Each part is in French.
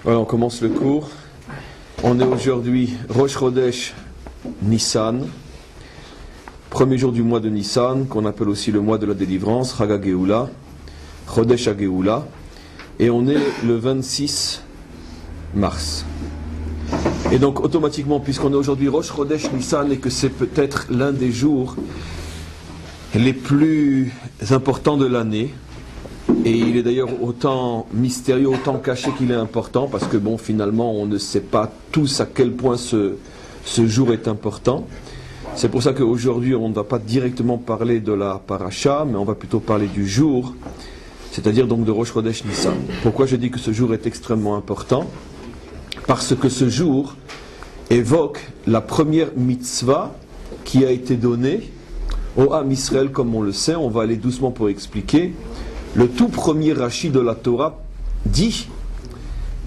Voilà, on commence le cours. On est aujourd'hui Rosh Chodesh Nissan, premier jour du mois de Nissan, qu'on appelle aussi le mois de la délivrance, Chag HaGeoula, Chodesh HaGeoula, et on est le 26 mars. Et donc automatiquement, puisqu'on est aujourd'hui Rosh Chodesh Nissan et que c'est peut-être l'un des jours les plus importants de l'année, et il est d'ailleurs autant mystérieux, autant caché qu'il est important, parce que bon, finalement, on ne sait pas tous à quel point ce jour est important. C'est pour ça qu'aujourd'hui, on ne va pas directement parler de la paracha, mais on va plutôt parler du jour, c'est-à-dire donc de Rosh Chodesh Nissan. Pourquoi je dis que ce jour est extrêmement important? Parce que ce jour évoque la première mitzvah qui a été donnée au Ham Israël, comme on le sait. On va aller doucement pour expliquer. Le tout premier Rashi de la Torah dit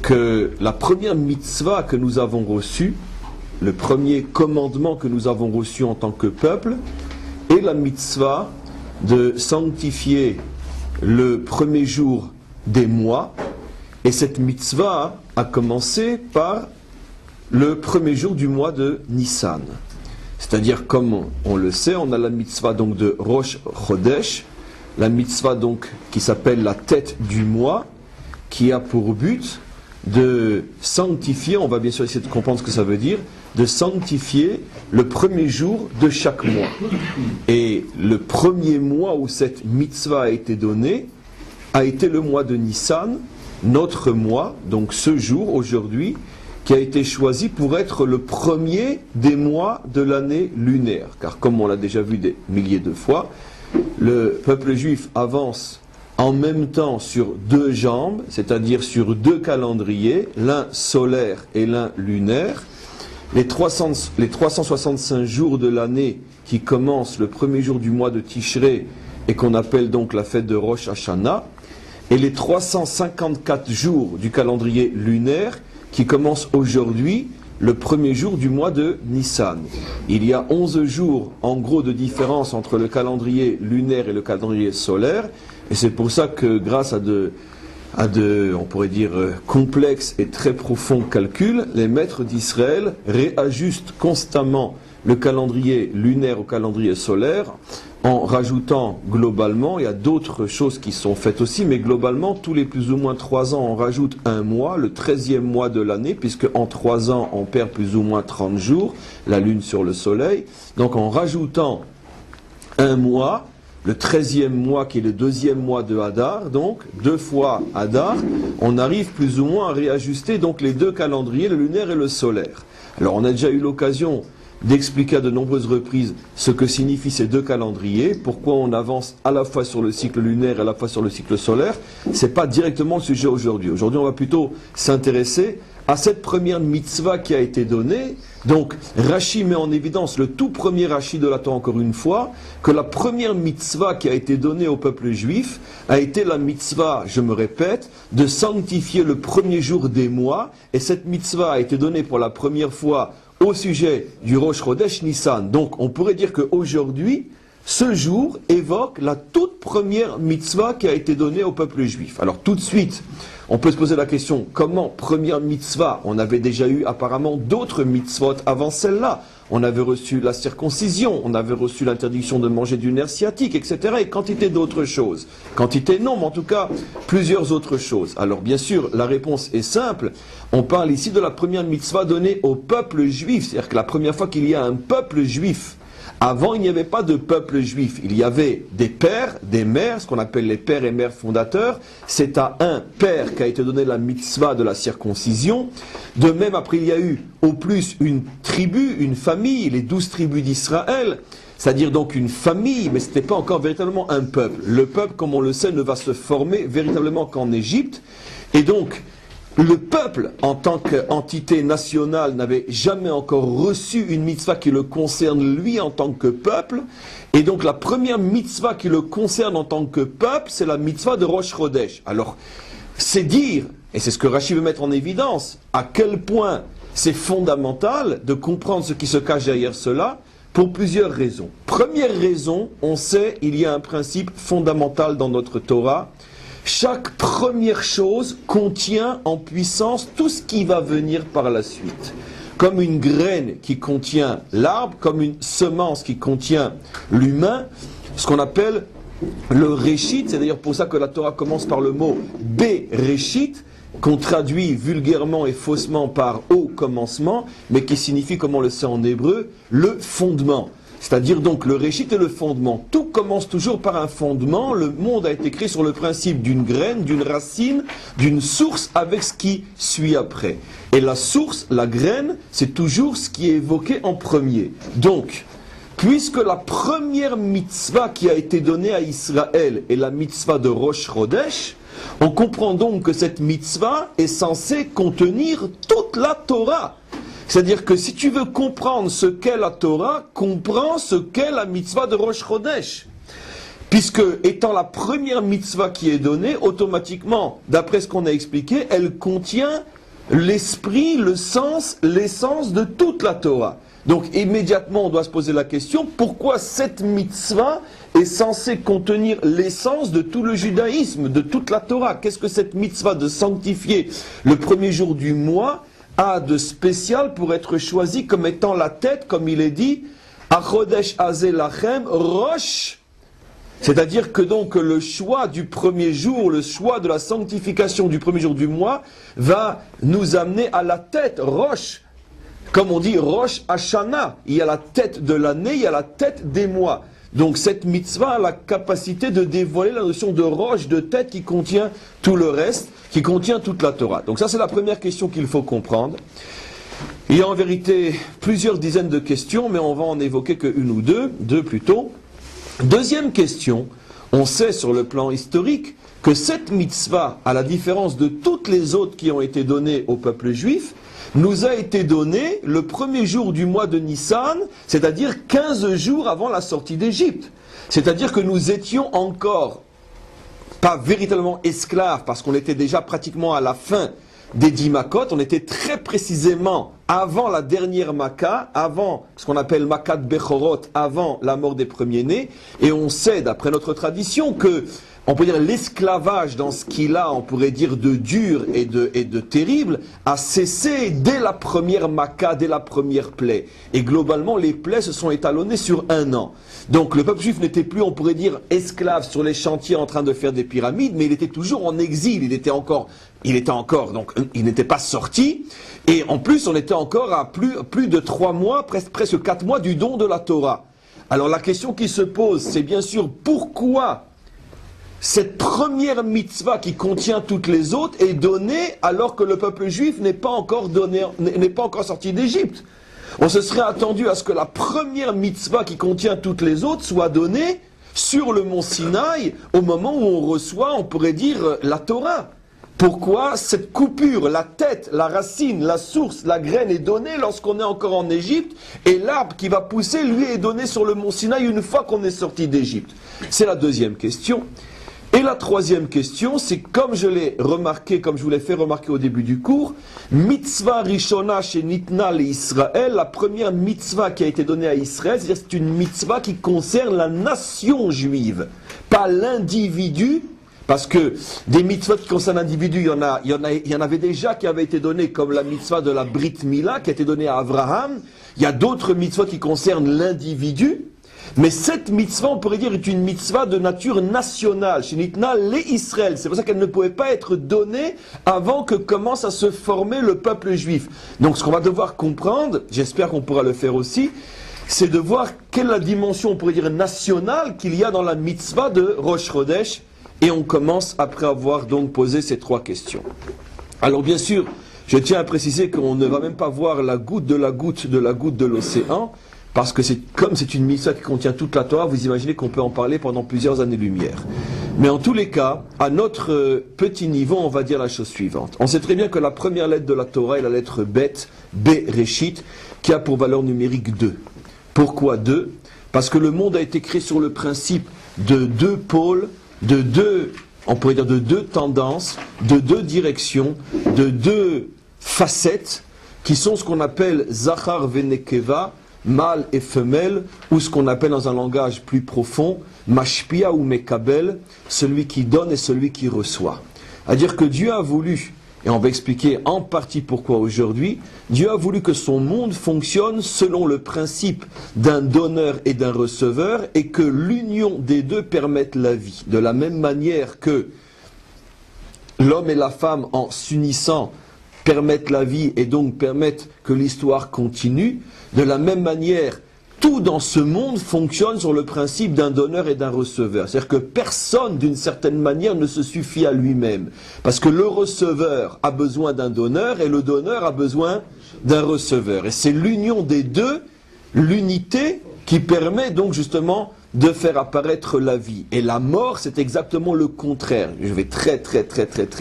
que la première mitzvah que nous avons reçue, le premier commandement que nous avons reçu en tant que peuple, est la mitzvah de sanctifier le premier jour des mois. Et cette mitzvah a commencé par le premier jour du mois de Nissan. C'est-à-dire, comme on le sait, on a la mitzvah donc de Rosh Chodesh, la mitzvah donc qui s'appelle la tête du mois, qui a pour but de sanctifier, on va bien sûr essayer de comprendre ce que ça veut dire, de sanctifier le premier jour de chaque mois. Et le premier mois où cette mitzvah a été donnée a été le mois de Nissan, notre mois, donc ce jour, aujourd'hui, qui a été choisi pour être le premier des mois de l'année lunaire. Car comme on l'a déjà vu des milliers de fois, le peuple juif avance en même temps sur deux jambes, c'est-à-dire sur deux calendriers, l'un solaire et l'un lunaire. Les 365 jours de l'année qui commencent le premier jour du mois de Tishré et qu'on appelle donc la fête de Rosh Hashanah, et les 354 jours du calendrier lunaire qui commencent aujourd'hui, le premier jour du mois de Nissan. Il y a 11 jours en gros de différence entre le calendrier lunaire et le calendrier solaire, et c'est pour ça que grâce à de on pourrait dire, complexes et très profonds calculs, les maîtres d'Israël réajustent constamment le calendrier lunaire au calendrier solaire, en rajoutant globalement, il y a d'autres choses qui sont faites aussi, mais globalement, tous les plus ou moins 3 ans, on rajoute un mois, le 13e mois de l'année, puisque en 3 ans, on perd plus ou moins 30 jours, la lune sur le soleil. Donc en rajoutant un mois, le 13e mois qui est le 2e mois de Hadar, donc 2 fois Hadar, on arrive plus ou moins à réajuster donc les deux calendriers, le lunaire et le solaire. Alors on a déjà eu l'occasion d'expliquer à de nombreuses reprises ce que signifient ces deux calendriers, pourquoi on avance à la fois sur le cycle lunaire et à la fois sur le cycle solaire. C'est pas directement le sujet aujourd'hui. Aujourd'hui, on va plutôt s'intéresser à cette première mitzvah qui a été donnée. Donc, Rashi met en évidence, le tout premier Rashi de la Torah, encore une fois, que la première mitzvah qui a été donnée au peuple juif a été la mitzvah, je me répète, de sanctifier le premier jour des mois. Et cette mitzvah a été donnée pour la première fois au sujet du Rosh Chodesh Nissan. Donc on pourrait dire qu'aujourd'hui, ce jour évoque la toute première mitzvah qui a été donnée au peuple juif. Alors tout de suite, on peut se poser la question, comment première mitzvah? On avait déjà eu apparemment d'autres mitzvot avant celle-là. On avait reçu la circoncision, on avait reçu l'interdiction de manger du nerf sciatique, etc. Et quantité d'autres choses. Quantité non, mais en tout cas, plusieurs autres choses. Alors bien sûr, la réponse est simple. On parle ici de la première mitzvah donnée au peuple juif. C'est-à-dire que la première fois qu'il y a un peuple juif, avant il n'y avait pas de peuple juif. Il y avait des pères, des mères, ce qu'on appelle les pères et mères fondateurs. C'est à un père qu'a été donnée la mitzvah de la circoncision. De même, après il y a eu au plus une tribu, une famille, les 12 tribus d'Israël. C'est-à-dire donc une famille, mais ce n'était pas encore véritablement un peuple. Le peuple, comme on le sait, ne va se former véritablement qu'en Égypte. Et donc, le peuple, en tant qu'entité nationale, n'avait jamais encore reçu une mitzvah qui le concerne lui en tant que peuple. Et donc la première mitzvah qui le concerne en tant que peuple, c'est la mitzvah de Rosh Chodesh. Alors, c'est dire, et c'est ce que Rashi veut mettre en évidence, à quel point c'est fondamental de comprendre ce qui se cache derrière cela, pour plusieurs raisons. Première raison, on sait, il y a un principe fondamental dans notre Torah, chaque première chose contient en puissance tout ce qui va venir par la suite. Comme une graine qui contient l'arbre, comme une semence qui contient l'humain, ce qu'on appelle le réchit, c'est d'ailleurs pour ça que la Torah commence par le mot Bereshit, qu'on traduit vulgairement et faussement par au commencement, mais qui signifie, comme on le sait en hébreu, le fondement. C'est-à-dire donc le réchit et le fondement. Tout commence toujours par un fondement. Le monde a été créé sur le principe d'une graine, d'une racine, d'une source avec ce qui suit après. Et la source, la graine, c'est toujours ce qui est évoqué en premier. Donc, puisque la première mitzvah qui a été donnée à Israël est la mitzvah de Rosh Chodesh, on comprend donc que cette mitzvah est censée contenir toute la Torah. C'est-à-dire que si tu veux comprendre ce qu'est la Torah, comprends ce qu'est la mitzvah de Rosh Chodesh. Puisque, étant la première mitzvah qui est donnée, automatiquement, d'après ce qu'on a expliqué, elle contient l'esprit, le sens, l'essence de toute la Torah. Donc immédiatement on doit se poser la question, pourquoi cette mitzvah est censée contenir l'essence de tout le judaïsme, de toute la Torah? Qu'est-ce que cette mitzvah de sanctifier le premier jour du mois a de spécial pour être choisi comme étant la tête, comme il est dit, Achodesh Hazeh Lachem Rosh? C'est-à-dire que donc le choix du premier jour, le choix de la sanctification du premier jour du mois va nous amener à la tête, Rosh. Comme on dit Rosh Hashanah, il y a la tête de l'année, il y a la tête des mois. Donc cette mitzvah a la capacité de dévoiler la notion de roche, de tête qui contient tout le reste, qui contient toute la Torah. Donc ça c'est la première question qu'il faut comprendre. Il y a en vérité plusieurs dizaines de questions, mais on va en évoquer qu'une ou deux plutôt. Deuxième question, on sait sur le plan historique que cette mitzvah, à la différence de toutes les autres qui ont été données au peuple juif, nous a été donnée le premier jour du mois de Nissan, c'est-à-dire 15 jours avant la sortie d'Égypte. C'est-à-dire que nous étions encore pas véritablement esclaves, parce qu'on était déjà pratiquement à la fin des 10 Makot, on était très précisément avant la dernière Makkah, avant ce qu'on appelle Makat Bechorot, avant la mort des premiers-nés, et on sait, d'après notre tradition, que on peut dire l'esclavage dans ce qu'il a, on pourrait dire de dur et de terrible, a cessé dès la première Makkah, dès la première plaie. Et globalement, les plaies se sont étalonnées sur 1 an. Donc le peuple juif n'était plus, on pourrait dire, esclave sur les chantiers en train de faire des pyramides, mais il était toujours en exil, il était encore, donc il n'était pas sorti. Et en plus, on était encore à plus de 3 mois, presque 4 mois du don de la Torah. Alors la question qui se pose, c'est bien sûr pourquoi cette première mitzvah qui contient toutes les autres est donnée alors que le peuple juif n'est pas encore sorti d'Égypte. On se serait attendu à ce que la première mitzvah qui contient toutes les autres soit donnée sur le mont Sinaï au moment où on reçoit, on pourrait dire, la Torah. Pourquoi cette coupure, la tête, la racine, la source, la graine est donnée lorsqu'on est encore en Égypte et l'arbre qui va pousser, lui, est donné sur le mont Sinaï une fois qu'on est sorti d'Égypte? C'est la deuxième question. Et la troisième question, c'est comme je l'ai remarqué, comme je vous l'ai fait remarquer au début du cours, mitzvah rishona shenitna le Israël, la première mitzvah qui a été donnée à Israël, c'est-à-dire c'est une mitzvah qui concerne la nation juive, pas l'individu, parce que des mitzvahs qui concernent l'individu, il y en avait déjà qui avaient été données, comme la mitzvah de la Brit Mila qui a été donnée à Abraham. Il y a d'autres mitzvahs qui concernent l'individu. Mais cette mitzvah, on pourrait dire, est une mitzvah de nature nationale. Shenitna le Israël. C'est pour ça qu'elle ne pouvait pas être donnée avant que commence à se former le peuple juif. Donc ce qu'on va devoir comprendre, j'espère qu'on pourra le faire aussi, c'est de voir quelle est la dimension, on pourrait dire, nationale qu'il y a dans la mitzvah de Rosh Chodesh. Et on commence après avoir donc posé ces 3 questions. Alors bien sûr, je tiens à préciser qu'on ne va même pas voir la goutte de la goutte de la goutte de l'océan, parce que comme c'est une mitzvah qui contient toute la Torah, vous imaginez qu'on peut en parler pendant plusieurs années-lumière. Mais en tous les cas, à notre petit niveau, on va dire la chose suivante. On sait très bien que la première lettre de la Torah est la lettre Bet, Bereshit, qui a pour valeur numérique 2. Pourquoi 2? Parce que le monde a été créé sur le principe de 2 pôles, on pourrait dire de 2 tendances, de 2 directions, de 2 facettes, qui sont ce qu'on appelle Zachar Venekeva, mâle et femelle, ou ce qu'on appelle dans un langage plus profond, mashpia ou mekabel, celui qui donne et celui qui reçoit. C'est-à-dire que Dieu a voulu, et on va expliquer en partie pourquoi aujourd'hui, Dieu a voulu que son monde fonctionne selon le principe d'un donneur et d'un receveur, et que l'union des deux permette la vie. De la même manière que l'homme et la femme, en s'unissant, permettent la vie et donc permettent que l'histoire continue, de la même manière, tout dans ce monde fonctionne sur le principe d'un donneur et d'un receveur. C'est-à-dire que personne, d'une certaine manière, ne se suffit à lui-même. Parce que le receveur a besoin d'un donneur et le donneur a besoin d'un receveur. Et c'est l'union des deux, l'unité, qui permet donc justement de faire apparaître la vie. Et la mort, c'est exactement le contraire. Je vais très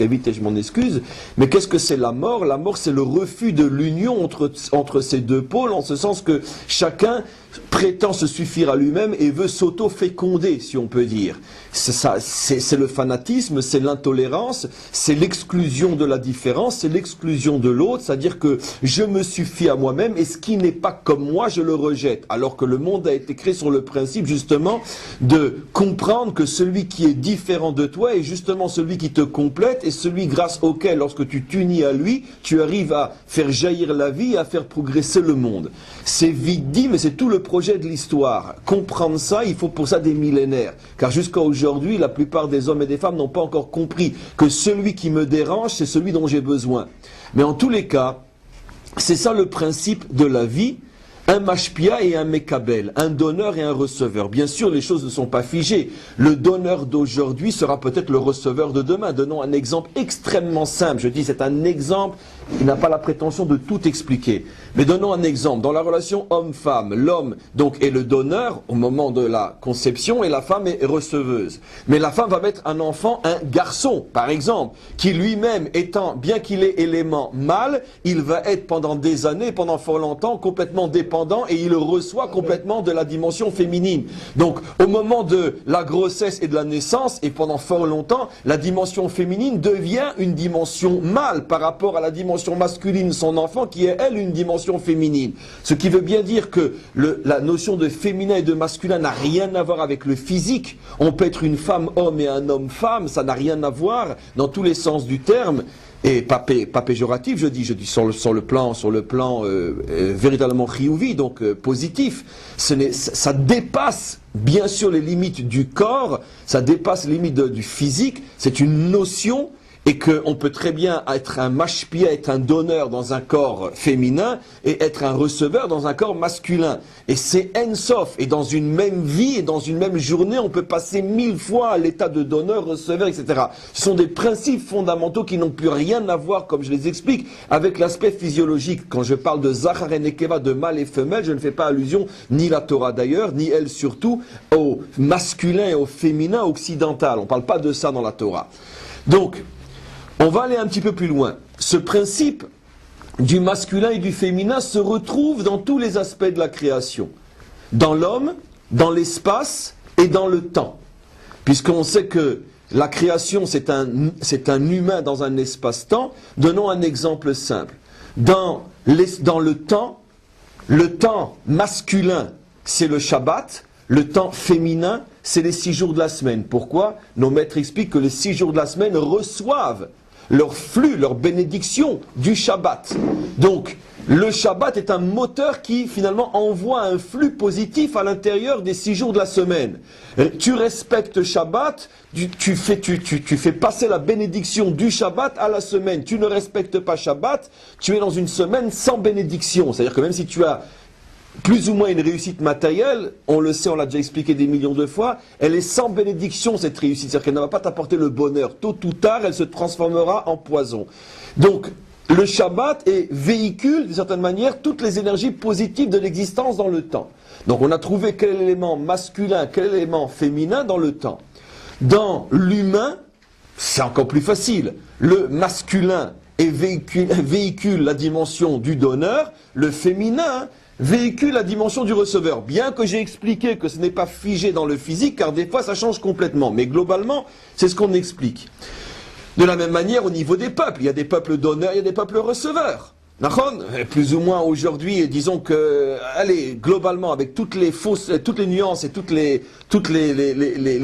vite et je m'en excuse. Mais qu'est-ce que c'est la mort? La mort, c'est le refus de l'union entre ces deux pôles, en ce sens que chacun prétend se suffire à lui-même et veut s'auto-féconder, si on peut dire. C'est ça, c'est le fanatisme, c'est l'intolérance, c'est l'exclusion de la différence, c'est l'exclusion de l'autre, c'est-à-dire que je me suffis à moi-même et ce qui n'est pas comme moi, je le rejette. Alors que le monde a été créé sur le principe, justement, de comprendre que celui qui est différent de toi est justement celui qui te complète et celui grâce auquel, lorsque tu t'unis à lui, tu arrives à faire jaillir la vie et à faire progresser le monde. C'est vite dit, mais c'est tout le projet de l'histoire. Comprendre ça, il faut pour ça des millénaires. Car jusqu'à aujourd'hui, la plupart des hommes et des femmes n'ont pas encore compris que celui qui me dérange, c'est celui dont j'ai besoin. Mais en tous les cas, c'est ça le principe de la vie. Un mashpia et un mekabel, un donneur et un receveur. Bien sûr, les choses ne sont pas figées. Le donneur d'aujourd'hui sera peut-être le receveur de demain. Donnons un exemple extrêmement simple. Je dis, c'est un exemple qui n'a pas la prétention de tout expliquer. Mais donnons un exemple. Dans la relation homme-femme, l'homme donc est le donneur au moment de la conception et la femme est receveuse. Mais la femme va mettre un enfant, un garçon, par exemple, qui lui-même étant, bien qu'il ait élément mâle, il va être pendant des années, pendant fort longtemps, complètement dépendant et il reçoit complètement de la dimension féminine. Donc, au moment de la grossesse et de la naissance, et pendant fort longtemps, la dimension féminine devient une dimension mâle par rapport à la dimension masculine, son enfant, qui est, elle, une dimension féminine. Ce qui veut bien dire que la notion de féminin et de masculin n'a rien à voir avec le physique. On peut être une femme homme et un homme femme, ça n'a rien à voir dans tous les sens du terme. Et pas péjoratif, je dis sur le plan véritablement chiyuvi, donc positif. Ça dépasse bien sûr les limites du corps, ça dépasse les limites du physique, c'est une notion. Et qu'on peut très bien être un mashpia, être un donneur dans un corps féminin, et être un receveur dans un corps masculin. Et c'est en-sof. Et dans une même vie, et dans une même journée, on peut passer 1000 fois à l'état de donneur, receveur, etc. Ce sont des principes fondamentaux qui n'ont plus rien à voir, comme je les explique, avec l'aspect physiologique. Quand je parle de Zachar et Nekeva, de mâle et femelle, je ne fais pas allusion, ni la Torah d'ailleurs, ni elle surtout, au masculin et au féminin occidental. On ne parle pas de ça dans la Torah. Donc, on va aller un petit peu plus loin. Ce principe du masculin et du féminin se retrouve dans tous les aspects de la création. Dans l'homme, dans l'espace et dans le temps. Puisqu'on sait que la création, c'est un humain dans un espace-temps. Donnons un exemple simple. Dans le temps masculin, c'est le Shabbat. Le temps féminin, c'est les 6 jours de la semaine. Pourquoi? Nos maîtres expliquent que les 6 jours de la semaine reçoivent leur flux, leur bénédiction du Shabbat. Donc, le Shabbat est un moteur qui, finalement, envoie un flux positif à l'intérieur des 6 jours de la semaine. Tu respectes Shabbat, tu fais passer la bénédiction du Shabbat à la semaine. Tu ne respectes pas Shabbat, tu es dans une semaine sans bénédiction. C'est-à-dire que même si tu as plus ou moins une réussite matérielle, on le sait, on l'a déjà expliqué des millions de fois, elle est sans bénédiction cette réussite, c'est-à-dire qu'elle ne va pas t'apporter le bonheur. Tôt ou tard, elle se transformera en poison. Donc, le Shabbat est véhicule, d'une certaine manière, toutes les énergies positives de l'existence dans le temps. Donc, on a trouvé quel élément masculin, quel élément féminin dans le temps. Dans l'humain, c'est encore plus facile. Le masculin véhicule la dimension du donneur, le féminin véhicule la dimension du receveur. Bien que j'ai expliqué que ce n'est pas figé dans le physique, car des fois ça change complètement. Mais globalement, c'est ce qu'on explique. De la même manière, au niveau des peuples, il y a des peuples donneurs, il y a des peuples receveurs. Nachon, plus ou moins aujourd'hui, disons que, allez, globalement, avec toutes les nuances et toutes les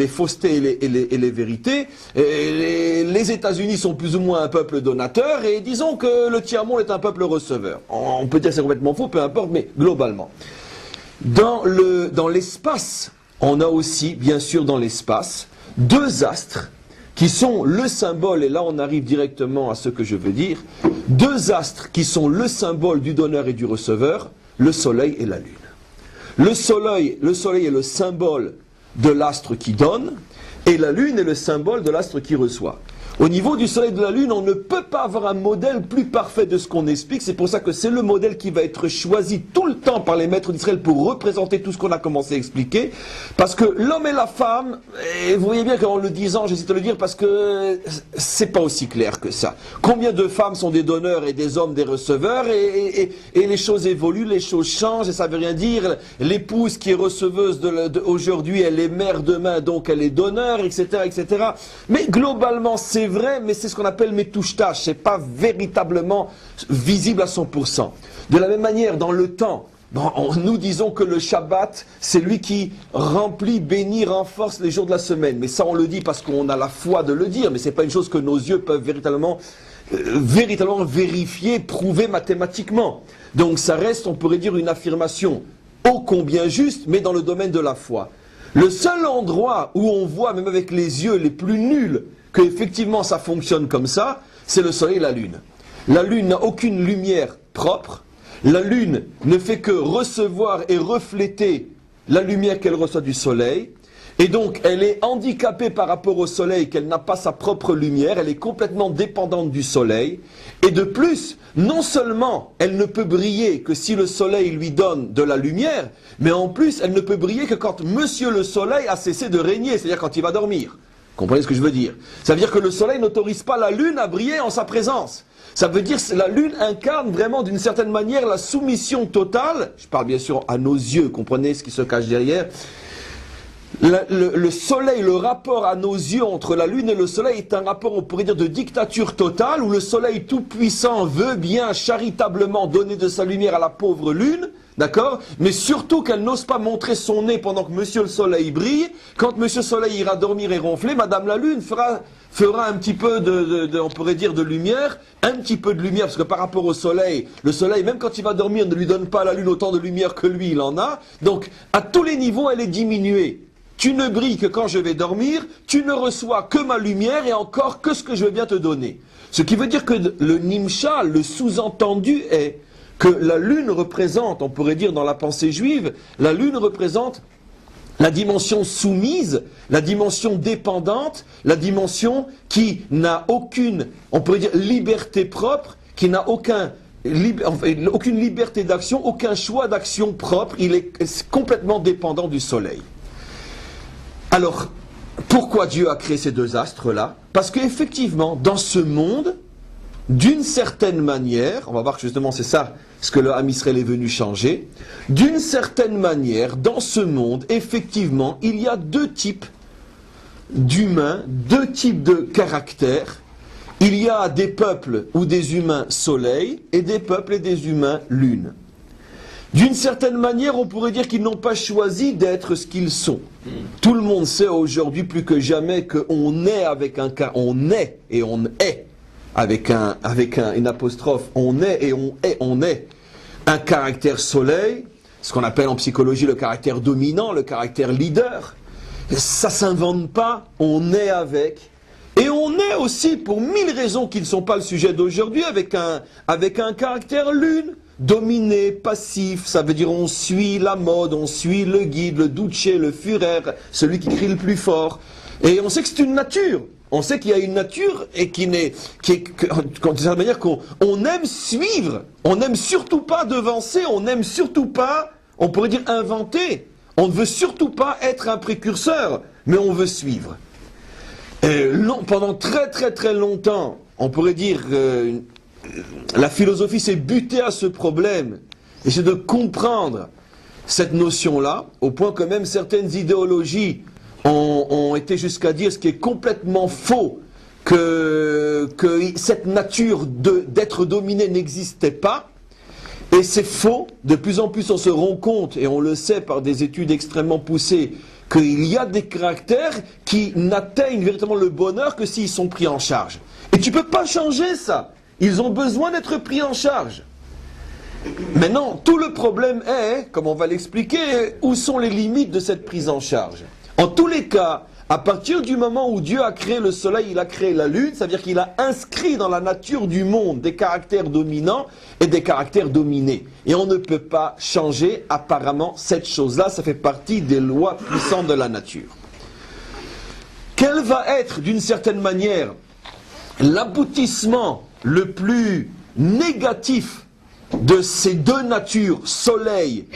faussetés et les vérités, les États-Unis sont plus ou moins un peuple donateur et disons que le tiers-monde est un peuple receveur. On peut dire que c'est complètement faux, peu importe, mais globalement. Dans l'espace, on a aussi, bien sûr, dans l'espace, deux astres qui sont le symbole, et là on arrive directement à ce que je veux dire, deux astres qui sont le symbole du donneur et du receveur, le soleil et la lune. Le soleil est le symbole de l'astre qui donne, et la lune est le symbole de l'astre qui reçoit. Au niveau du soleil et de la lune, on ne peut pas avoir un modèle plus parfait de ce qu'on explique. C'est pour ça que c'est le modèle qui va être choisi tout le temps par les maîtres d'Israël pour représenter tout ce qu'on a commencé à expliquer. Parce que l'homme et la femme, et vous voyez bien qu'en le disant, j'hésite de le dire parce que c'est pas aussi clair que ça. Combien de femmes sont des donneurs et des hommes des receveurs et les choses évoluent, les choses changent et ça veut rien dire. L'épouse qui est receveuse aujourd'hui, elle est mère demain, donc elle est donneur, etc., etc. Mais globalement, c'est vrai, mais c'est ce qu'on appelle métouche-tâche. C'est pas véritablement visible à 100%. De la même manière, dans le temps, nous disons que le Shabbat, c'est lui qui remplit, bénit, renforce les jours de la semaine. Mais ça, on le dit parce qu'on a la foi de le dire, mais c'est pas une chose que nos yeux peuvent véritablement vérifier, prouver mathématiquement. Donc ça reste, on pourrait dire, une affirmation ô combien juste, mais dans le domaine de la foi. Le seul endroit où on voit, même avec les yeux les plus nuls, que effectivement ça fonctionne comme ça, c'est le soleil et la lune. La lune n'a aucune lumière propre, la lune ne fait que recevoir et refléter la lumière qu'elle reçoit du soleil, et donc elle est handicapée par rapport au soleil, qu'elle n'a pas sa propre lumière, elle est complètement dépendante du soleil, et de plus, non seulement elle ne peut briller que si le soleil lui donne de la lumière, mais en plus elle ne peut briller que quand Monsieur le Soleil a cessé de régner, c'est-à-dire quand il va dormir. Comprenez ce que je veux dire? Ça veut dire que le soleil n'autorise pas la lune à briller en sa présence. Ça veut dire que la lune incarne vraiment d'une certaine manière la soumission totale. Je parle bien sûr à nos yeux, comprenez ce qui se cache derrière. Le soleil, le rapport à nos yeux entre la lune et le soleil est un rapport, on pourrait dire, de dictature totale, où le soleil tout-puissant veut bien charitablement donner de sa lumière à la pauvre lune, d'accord? Mais surtout qu'elle n'ose pas montrer son nez pendant que Monsieur le Soleil brille. Quand Monsieur le Soleil ira dormir et ronfler, Madame la Lune fera un petit peu on pourrait dire, de lumière, un petit peu de lumière, parce que par rapport au soleil, le soleil, même quand il va dormir, ne lui donne pas à la lune autant de lumière que lui, il en a. Donc, à tous les niveaux, elle est diminuée. Tu ne brilles que quand je vais dormir, tu ne reçois que ma lumière et encore que ce que je veux bien te donner. Ce qui veut dire que le nimsha, le sous-entendu est que la lune représente, on pourrait dire dans la pensée juive, la lune représente la dimension soumise, la dimension dépendante, la dimension qui n'a aucune, on pourrait dire, liberté propre, qui n'a aucune liberté d'action, aucun choix d'action propre, il est complètement dépendant du soleil. Alors, pourquoi Dieu a créé ces deux astres-là? Parce qu'effectivement, dans ce monde, d'une certaine manière, on va voir que justement c'est ça ce que le Ham Israël est venu changer, d'une certaine manière, dans ce monde, effectivement, il y a deux types d'humains, deux types de caractères. Il y a des peuples ou des humains soleil et des peuples et des humains lune. D'une certaine manière, on pourrait dire qu'ils n'ont pas choisi d'être ce qu'ils sont. Tout le monde sait aujourd'hui plus que jamais qu'on est avec un cas, on est et on est avec une apostrophe, on est et on est un caractère soleil, ce qu'on appelle en psychologie le caractère dominant, le caractère leader. Ça s'invente pas, on est avec. Et on est aussi, pour mille raisons qui ne sont pas le sujet d'aujourd'hui, avec un caractère lune. Dominé, passif, ça veut dire on suit la mode, on suit le guide, le duce, le Führer, celui qui crie le plus fort. Et on sait que c'est une nature. On sait qu'il y a une nature et d'une certaine manière qu'on aime suivre. On n'aime surtout pas devancer, on n'aime surtout pas, on pourrait dire inventer. On ne veut surtout pas être un précurseur, mais on veut suivre. Pendant très très très longtemps, on pourrait dire la philosophie s'est butée à ce problème, et c'est de comprendre cette notion-là, au point que même certaines idéologies ont été jusqu'à dire ce qui est complètement faux, que cette nature d'être dominé n'existait pas. Et c'est faux. De plus en plus, on se rend compte, et on le sait par des études extrêmement poussées, qu'il y a des caractères qui n'atteignent véritablement le bonheur que s'ils sont pris en charge. Et tu ne peux pas changer ça. Ils ont besoin d'être pris en charge. Maintenant, tout le problème est, comme on va l'expliquer, où sont les limites de cette prise en charge. En tous les cas, à partir du moment où Dieu a créé le soleil, il a créé la lune, ça veut dire qu'il a inscrit dans la nature du monde des caractères dominants et des caractères dominés. Et on ne peut pas changer apparemment cette chose-là, ça fait partie des lois puissantes de la nature. Quel va être d'une certaine manière l'aboutissement le plus négatif de ces deux natures, soleil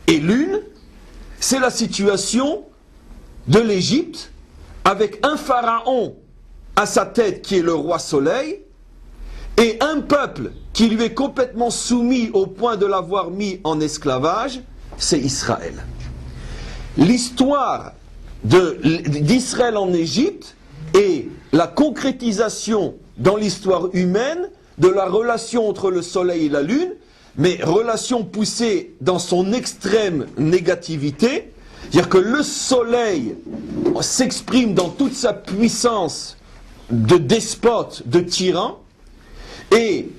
et lune? C'est la situation de l'Égypte, avec un pharaon à sa tête qui est le roi soleil, et un peuple qui lui est complètement soumis au point de l'avoir mis en esclavage, c'est Israël. L'histoire d'Israël en Égypte est la concrétisation dans l'histoire humaine de la relation entre le soleil et la lune, mais relation poussée dans son extrême négativité. C'est-à-dire que le soleil s'exprime dans toute sa puissance de despote, de tyran, et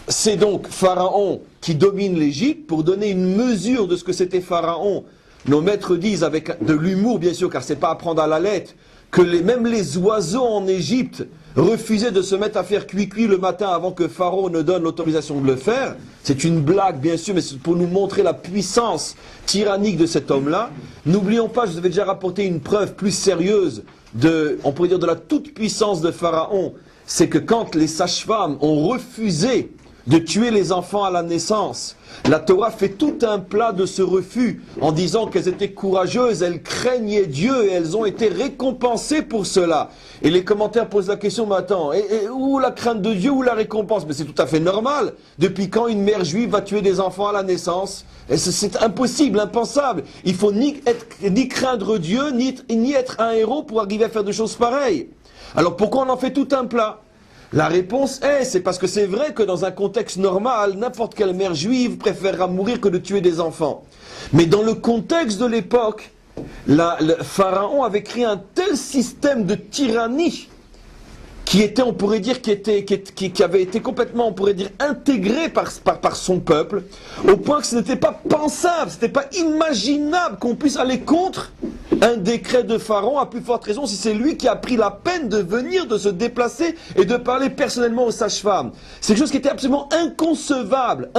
c'est donc Pharaon qui domine l'Égypte. Pour donner une mesure de ce que c'était Pharaon, nos maîtres disent, avec de l'humour bien sûr, car c'est pas à prendre à la lettre, que même les oiseaux en Égypte refusaient de se mettre à faire cuit-cuit le matin avant que Pharaon ne donne l'autorisation de le faire. C'est une blague bien sûr, mais c'est pour nous montrer la puissance tyrannique de cet homme-là. N'oublions pas, je vous avais déjà rapporté une preuve plus sérieuse on pourrait dire de la toute-puissance de Pharaon, c'est que quand les sages-femmes ont refusé de tuer les enfants à la naissance, la Torah fait tout un plat de ce refus en disant qu'elles étaient courageuses, elles craignaient Dieu et elles ont été récompensées pour cela. Et les commentaires posent la question, mais attends, où la crainte de Dieu, où la récompense? Mais c'est tout à fait normal. Depuis quand une mère juive va tuer des enfants à la naissance? C'est impossible, impensable. Il faut ni craindre Dieu, ni être un héros pour arriver à faire des choses pareilles. Alors pourquoi on en fait tout un plat? La réponse c'est parce que c'est vrai que dans un contexte normal, n'importe quelle mère juive préférera mourir que de tuer des enfants. Mais dans le contexte de l'époque, le Pharaon avait créé un tel système de tyrannie qui était, on pourrait dire, qui avait été complètement, on pourrait dire, intégré par son peuple, au point que ce n'était pas pensable, ce n'était pas imaginable qu'on puisse aller contre un décret de Pharaon, à plus forte raison si c'est lui qui a pris la peine de venir, de se déplacer et de parler personnellement aux sages-femmes. C'est quelque chose qui était absolument inconcevable,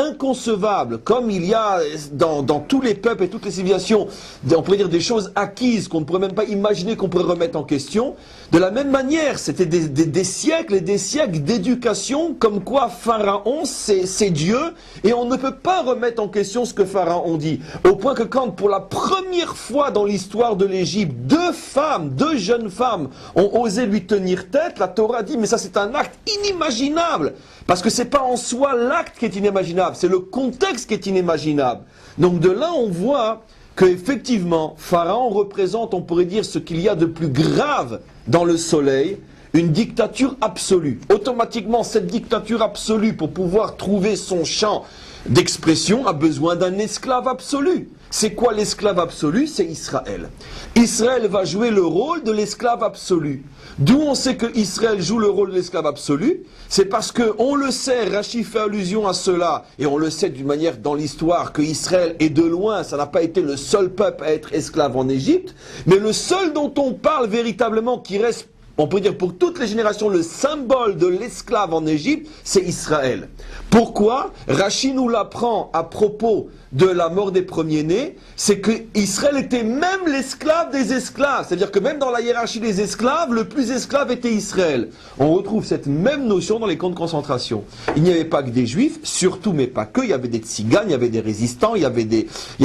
comme il y a dans tous les peuples et toutes les civilisations, on pourrait dire des choses acquises qu'on ne pourrait même pas imaginer qu'on pourrait remettre en question. De la même manière, c'était des siècles et des siècles d'éducation, comme quoi Pharaon c'est Dieu, et on ne peut pas remettre en question ce que Pharaon dit. Au point que quand, pour la première fois dans l'histoire de l'Égypte, deux jeunes femmes ont osé lui tenir tête, la Torah dit, mais ça c'est un acte inimaginable, parce que c'est pas en soi l'acte qui est inimaginable, c'est le contexte qui est inimaginable. Donc de là on voit que effectivement Pharaon représente, on pourrait dire, ce qu'il y a de plus grave dans le soleil, une dictature absolue. Automatiquement, cette dictature absolue, pour pouvoir trouver son champ d'expression, a besoin d'un esclave absolu. C'est quoi l'esclave absolu? C'est Israël. Israël va jouer le rôle de l'esclave absolu. D'où on sait que Israël joue le rôle de l'esclave absolu? C'est parce que, on le sait, Rachid fait allusion à cela, et on le sait d'une manière dans l'histoire, que Israël est de loin, ça n'a pas été le seul peuple à être esclave en Égypte, mais le seul dont on parle véritablement, qui reste, on peut dire pour toutes les générations, le symbole de l'esclave en Égypte, c'est Israël. Pourquoi? Rachid nous l'apprend à propos de la mort des premiers-nés, c'est que Israël était même l'esclave des esclaves. C'est-à-dire que même dans la hiérarchie des esclaves, le plus esclave était Israël. On retrouve cette même notion dans les camps de concentration. Il n'y avait pas que des juifs, surtout mais pas que, il y avait des tziganes, il y avait des résistants, il y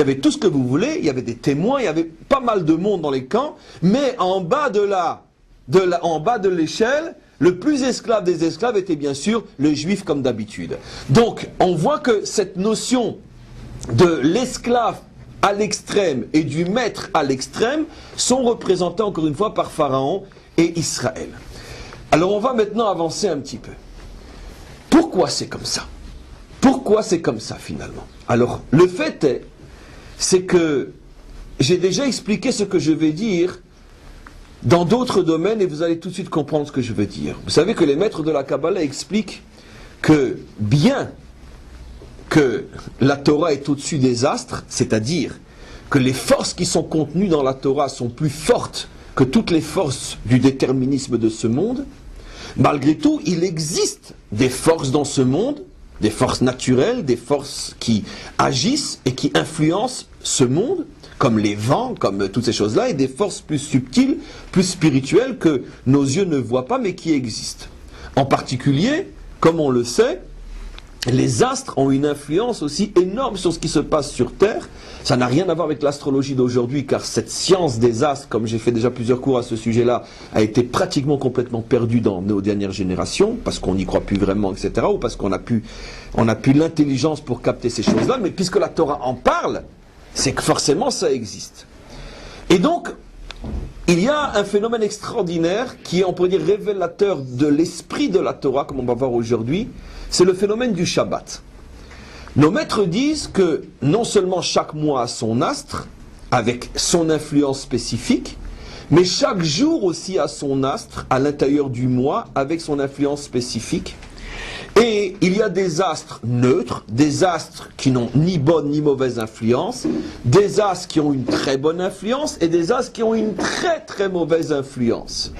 avait tout ce que vous voulez, il y avait des témoins, il y avait pas mal de monde dans les camps, mais en bas de l'échelle, le plus esclave des esclaves était bien sûr le juif comme d'habitude. Donc, on voit que cette notion de l'esclave à l'extrême et du maître à l'extrême sont représentés encore une fois par Pharaon et Israël. Alors on va maintenant avancer un petit peu. Pourquoi c'est comme ça? Pourquoi c'est comme ça finalement? Alors le fait est, c'est que j'ai déjà expliqué ce que je vais dire dans d'autres domaines et vous allez tout de suite comprendre ce que je veux dire. Vous savez que les maîtres de la Kabbalah expliquent que bien que la Torah est au-dessus des astres, c'est-à-dire que les forces qui sont contenues dans la Torah sont plus fortes que toutes les forces du déterminisme de ce monde, malgré tout, il existe des forces dans ce monde, des forces naturelles, des forces qui agissent et qui influencent ce monde, comme les vents, comme toutes ces choses-là, et des forces plus subtiles, plus spirituelles que nos yeux ne voient pas, mais qui existent. En particulier, comme on le sait, les astres ont une influence aussi énorme sur ce qui se passe sur Terre. Ça n'a rien à voir avec l'astrologie d'aujourd'hui, car cette science des astres, comme j'ai fait déjà plusieurs cours à ce sujet-là, a été pratiquement complètement perdue dans nos dernières générations, parce qu'on n'y croit plus vraiment, etc., ou parce qu'on a plus l'intelligence pour capter ces choses-là. Mais puisque la Torah en parle, c'est que forcément ça existe. Et donc, il y a un phénomène extraordinaire qui est, on pourrait dire, révélateur de l'esprit de la Torah, comme on va voir aujourd'hui, c'est le phénomène du Shabbat. Nos maîtres disent que non seulement chaque mois a son astre, avec son influence spécifique, mais chaque jour aussi a son astre à l'intérieur du mois, avec son influence spécifique. Et il y a des astres neutres, des astres qui n'ont ni bonne ni mauvaise influence, des astres qui ont une très bonne influence et des astres qui ont une très très mauvaise influence.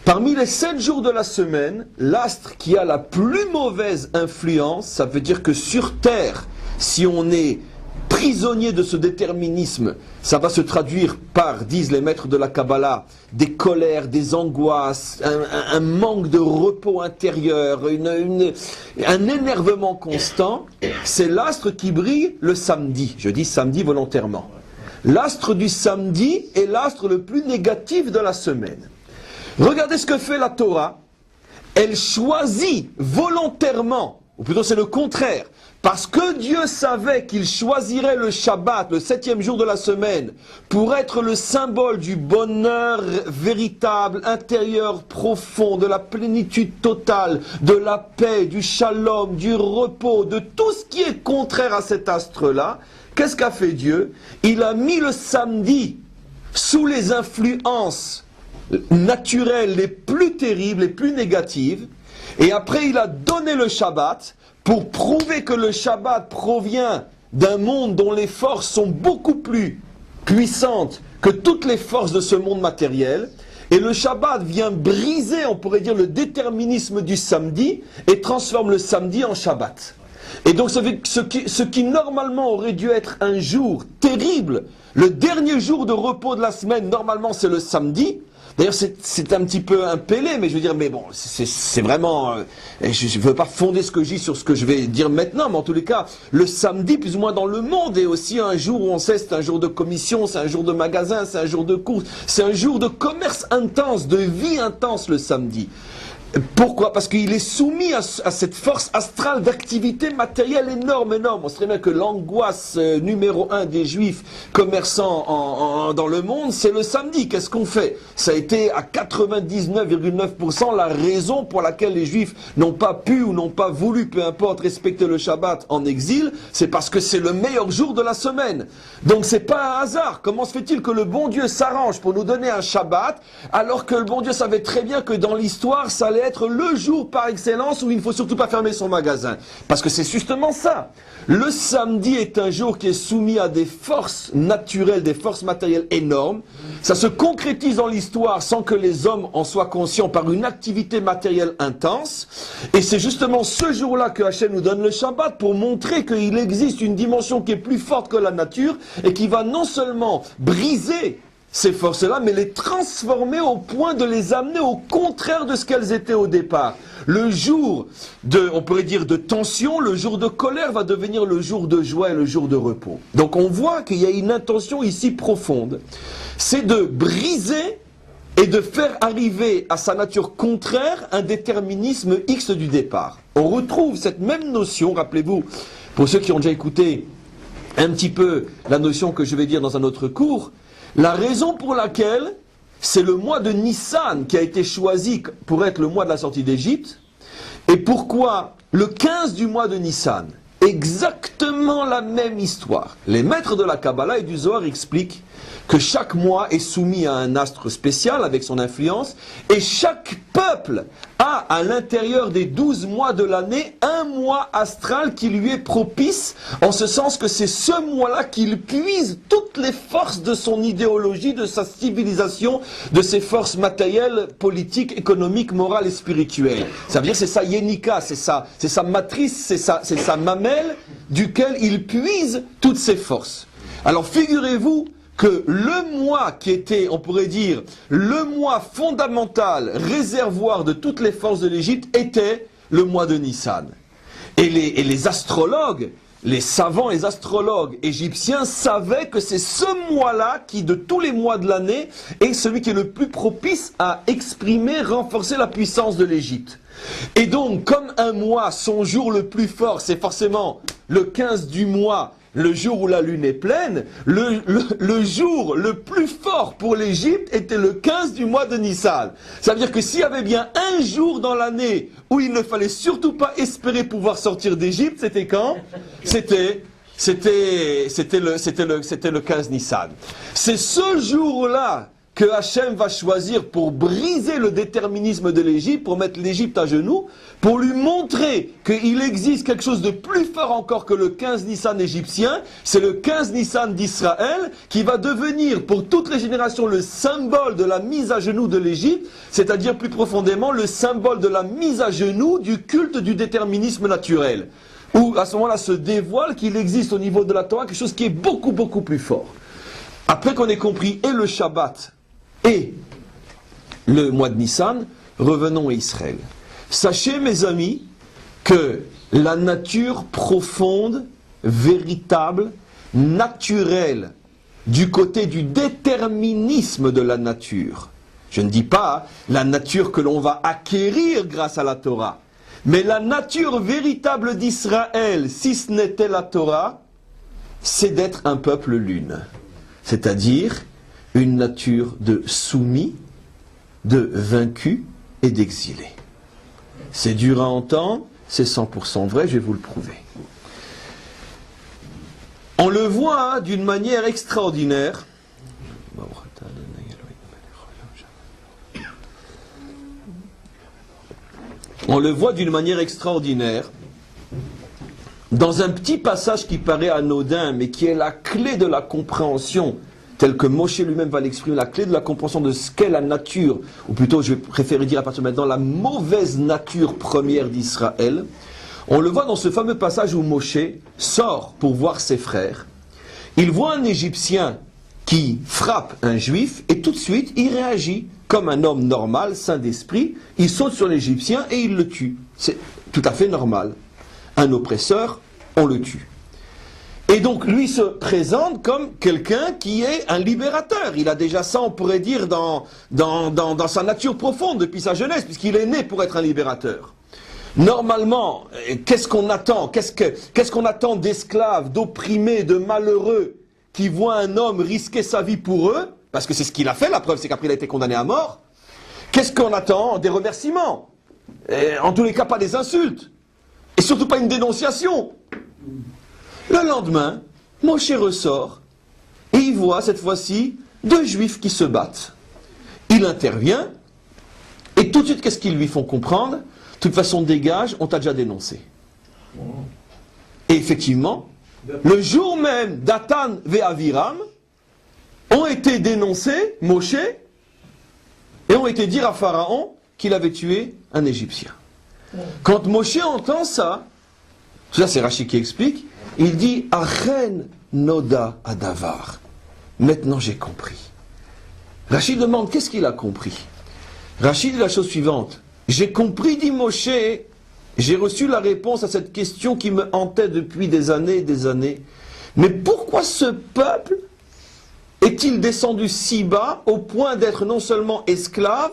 Parmi les 7 jours de la semaine, l'astre qui a la plus mauvaise influence, ça veut dire que sur Terre, si on est prisonnier de ce déterminisme, ça va se traduire par, disent les maîtres de la Kabbalah, des colères, des angoisses, un manque de repos intérieur, un énervement constant. C'est l'astre qui brille le samedi. Je dis samedi volontairement. L'astre du samedi est l'astre le plus négatif de la semaine. Regardez ce que fait la Torah. Elle choisit volontairement, ou plutôt c'est le contraire, parce que Dieu savait qu'il choisirait le Shabbat, le 7e jour de la semaine, pour être le symbole du bonheur véritable, intérieur, profond, de la plénitude totale, de la paix, du shalom, du repos, de tout ce qui est contraire à cet astre-là. Qu'est-ce qu'a fait Dieu? Il a mis le samedi sous les influences naturelles les plus terribles, les plus négatives, et après il a donné le Shabbat pour prouver que le Shabbat provient d'un monde dont les forces sont beaucoup plus puissantes que toutes les forces de ce monde matériel. Et le Shabbat vient briser, on pourrait dire, le déterminisme du samedi et transforme le samedi en Shabbat. Et donc ce qui normalement aurait dû être un jour terrible, le dernier jour de repos de la semaine, normalement c'est le samedi. D'ailleurs, c'est un petit peu un Pélé, mais je veux dire, mais bon, c'est vraiment... je ne veux pas fonder ce que je dis sur ce que je vais dire maintenant, mais en tous les cas, le samedi, plus ou moins dans le monde, est aussi un jour où on sait c'est un jour de commission, c'est un jour de magasin, c'est un jour de course, c'est un jour de commerce intense, de vie intense le samedi. Pourquoi? Parce qu'il est soumis à cette force astrale d'activité matérielle énorme. On sait très bien que l'angoisse numéro 1 des juifs commerçants dans le monde, c'est le samedi. Qu'est-ce qu'on fait? Ça a été à 99,9% la raison pour laquelle les juifs n'ont pas pu ou n'ont pas voulu, peu importe, respecter le Shabbat en exil. C'est parce que c'est le meilleur jour de la semaine. Donc c'est pas un hasard. Comment se fait-il que le bon Dieu s'arrange pour nous donner un Shabbat, alors que le bon Dieu savait très bien que dans l'histoire, ça allait être le jour par excellence où il ne faut surtout pas fermer son magasin. Parce que c'est justement ça. Le samedi est un jour qui est soumis à des forces naturelles, des forces matérielles énormes. Ça se concrétise dans l'histoire sans que les hommes en soient conscients par une activité matérielle intense. Et c'est justement ce jour-là que Hachem nous donne le Shabbat pour montrer qu'il existe une dimension qui est plus forte que la nature et qui va non seulement briser ces forces-là, mais les transformer au point de les amener au contraire de ce qu'elles étaient au départ. Le jour de, on pourrait dire, de tension, le jour de colère va devenir le jour de joie et le jour de repos. Donc on voit qu'il y a une intention ici profonde. C'est de briser et de faire arriver à sa nature contraire un déterminisme X du départ. On retrouve cette même notion, rappelez-vous, pour ceux qui ont déjà écouté un petit peu la notion que je vais dire dans un autre cours, la raison pour laquelle c'est le mois de Nissan qui a été choisi pour être le mois de la sortie d'Égypte. Et pourquoi le 15 du mois de Nissan? Exactement la même histoire. Les maîtres de la Kabbalah et du Zohar expliquent que chaque mois est soumis à un astre spécial avec son influence, et chaque peuple a à l'intérieur des 12 mois de l'année un mois astral qui lui est propice, en ce sens que c'est ce mois-là qu'il puise toutes les forces de son idéologie, de sa civilisation, de ses forces matérielles, politiques, économiques, morales et spirituelles. Ça veut dire c'est sa yénika, c'est sa matrice, c'est sa mamelle duquel il puise toutes ses forces. Alors figurez-vous que le mois qui était, on pourrait dire, le mois fondamental, réservoir de toutes les forces de l'Égypte, était le mois de Nissan. Et les astrologues, les savants, les astrologues égyptiens savaient que c'est ce mois-là qui, de tous les mois de l'année, est celui qui est le plus propice à exprimer, renforcer la puissance de l'Égypte. Et donc, comme un mois, son jour le plus fort, c'est forcément le 15 du mois, le jour où la lune est pleine, le jour le plus fort pour l'Égypte était le 15 du mois de Nissan. Ça veut dire que s'il y avait bien un jour dans l'année où il ne fallait surtout pas espérer pouvoir sortir d'Égypte, c'était quand? C'était le 15 Nissan. C'est ce jour-là que Hachem va choisir pour briser le déterminisme de l'Égypte, pour mettre l'Égypte à genoux, pour lui montrer qu'il existe quelque chose de plus fort encore que le 15 Nissan égyptien. C'est le 15 Nissan d'Israël qui va devenir pour toutes les générations le symbole de la mise à genoux de l'Égypte, c'est-à-dire plus profondément le symbole de la mise à genoux du culte du déterminisme naturel. Où à ce moment-là se dévoile qu'il existe au niveau de la Torah quelque chose qui est beaucoup beaucoup plus fort. Après qu'on ait compris et le Shabbat et le mois de Nissan, revenons à Israël. Sachez, mes amis, que la nature profonde, véritable, naturelle, du côté du déterminisme de la nature, je ne dis pas la nature que l'on va acquérir grâce à la Torah, mais la nature véritable d'Israël, si ce n'était la Torah, c'est d'être un peuple lune. C'est-à-dire une nature de soumis, de vaincu et d'exilé. C'est dur à entendre, c'est 100% vrai, je vais vous le prouver. On le voit d'une manière extraordinaire. On le voit d'une manière extraordinaire dans un petit passage qui paraît anodin, mais qui est la clé de la compréhension, tel que Moshe lui-même va l'exprimer, la clé de la compréhension de ce qu'est la nature, ou plutôt je vais préférer dire à partir de maintenant la mauvaise nature première d'Israël. On le voit dans ce fameux passage où Moshe sort pour voir ses frères. Il voit un Égyptien qui frappe un Juif et tout de suite il réagit comme un homme normal, sain d'esprit. Il saute sur l'Égyptien et il le tue. C'est tout à fait normal. Un oppresseur, on le tue. Et donc lui se présente comme quelqu'un qui est un libérateur. Il a déjà ça, on pourrait dire, dans sa nature profonde depuis sa jeunesse, puisqu'il est né pour être un libérateur. Normalement, qu'est-ce qu'on attend? Qu'est-ce qu'on attend d'esclaves, d'opprimés, de malheureux qui voient un homme risquer sa vie pour eux? Parce que c'est ce qu'il a fait, la preuve c'est qu'après il a été condamné à mort. Qu'est-ce qu'on attend? Des remerciements. En tous les cas, pas des insultes. Et surtout pas une dénonciation. Le lendemain, Moshe ressort et il voit cette fois-ci 2 Juifs qui se battent. Il intervient et tout de suite, qu'est-ce qu'ils lui font comprendre? De toute façon, dégage, on t'a déjà dénoncé. Et effectivement, le jour même d'Atan et Aviram ont été dénoncés, Moshe, et ont été dire à Pharaon qu'il avait tué un Égyptien. Quand Moshe entend ça, tout ça c'est Rashi qui explique, il dit « Achen noda adavar ». Maintenant j'ai compris. Rashi demande qu'est-ce qu'il a compris. Rashi dit la chose suivante. J'ai compris, dit Moshe, j'ai reçu la réponse à cette question qui me hantait depuis des années et des années. Mais pourquoi ce peuple est-il descendu si bas au point d'être non seulement esclave,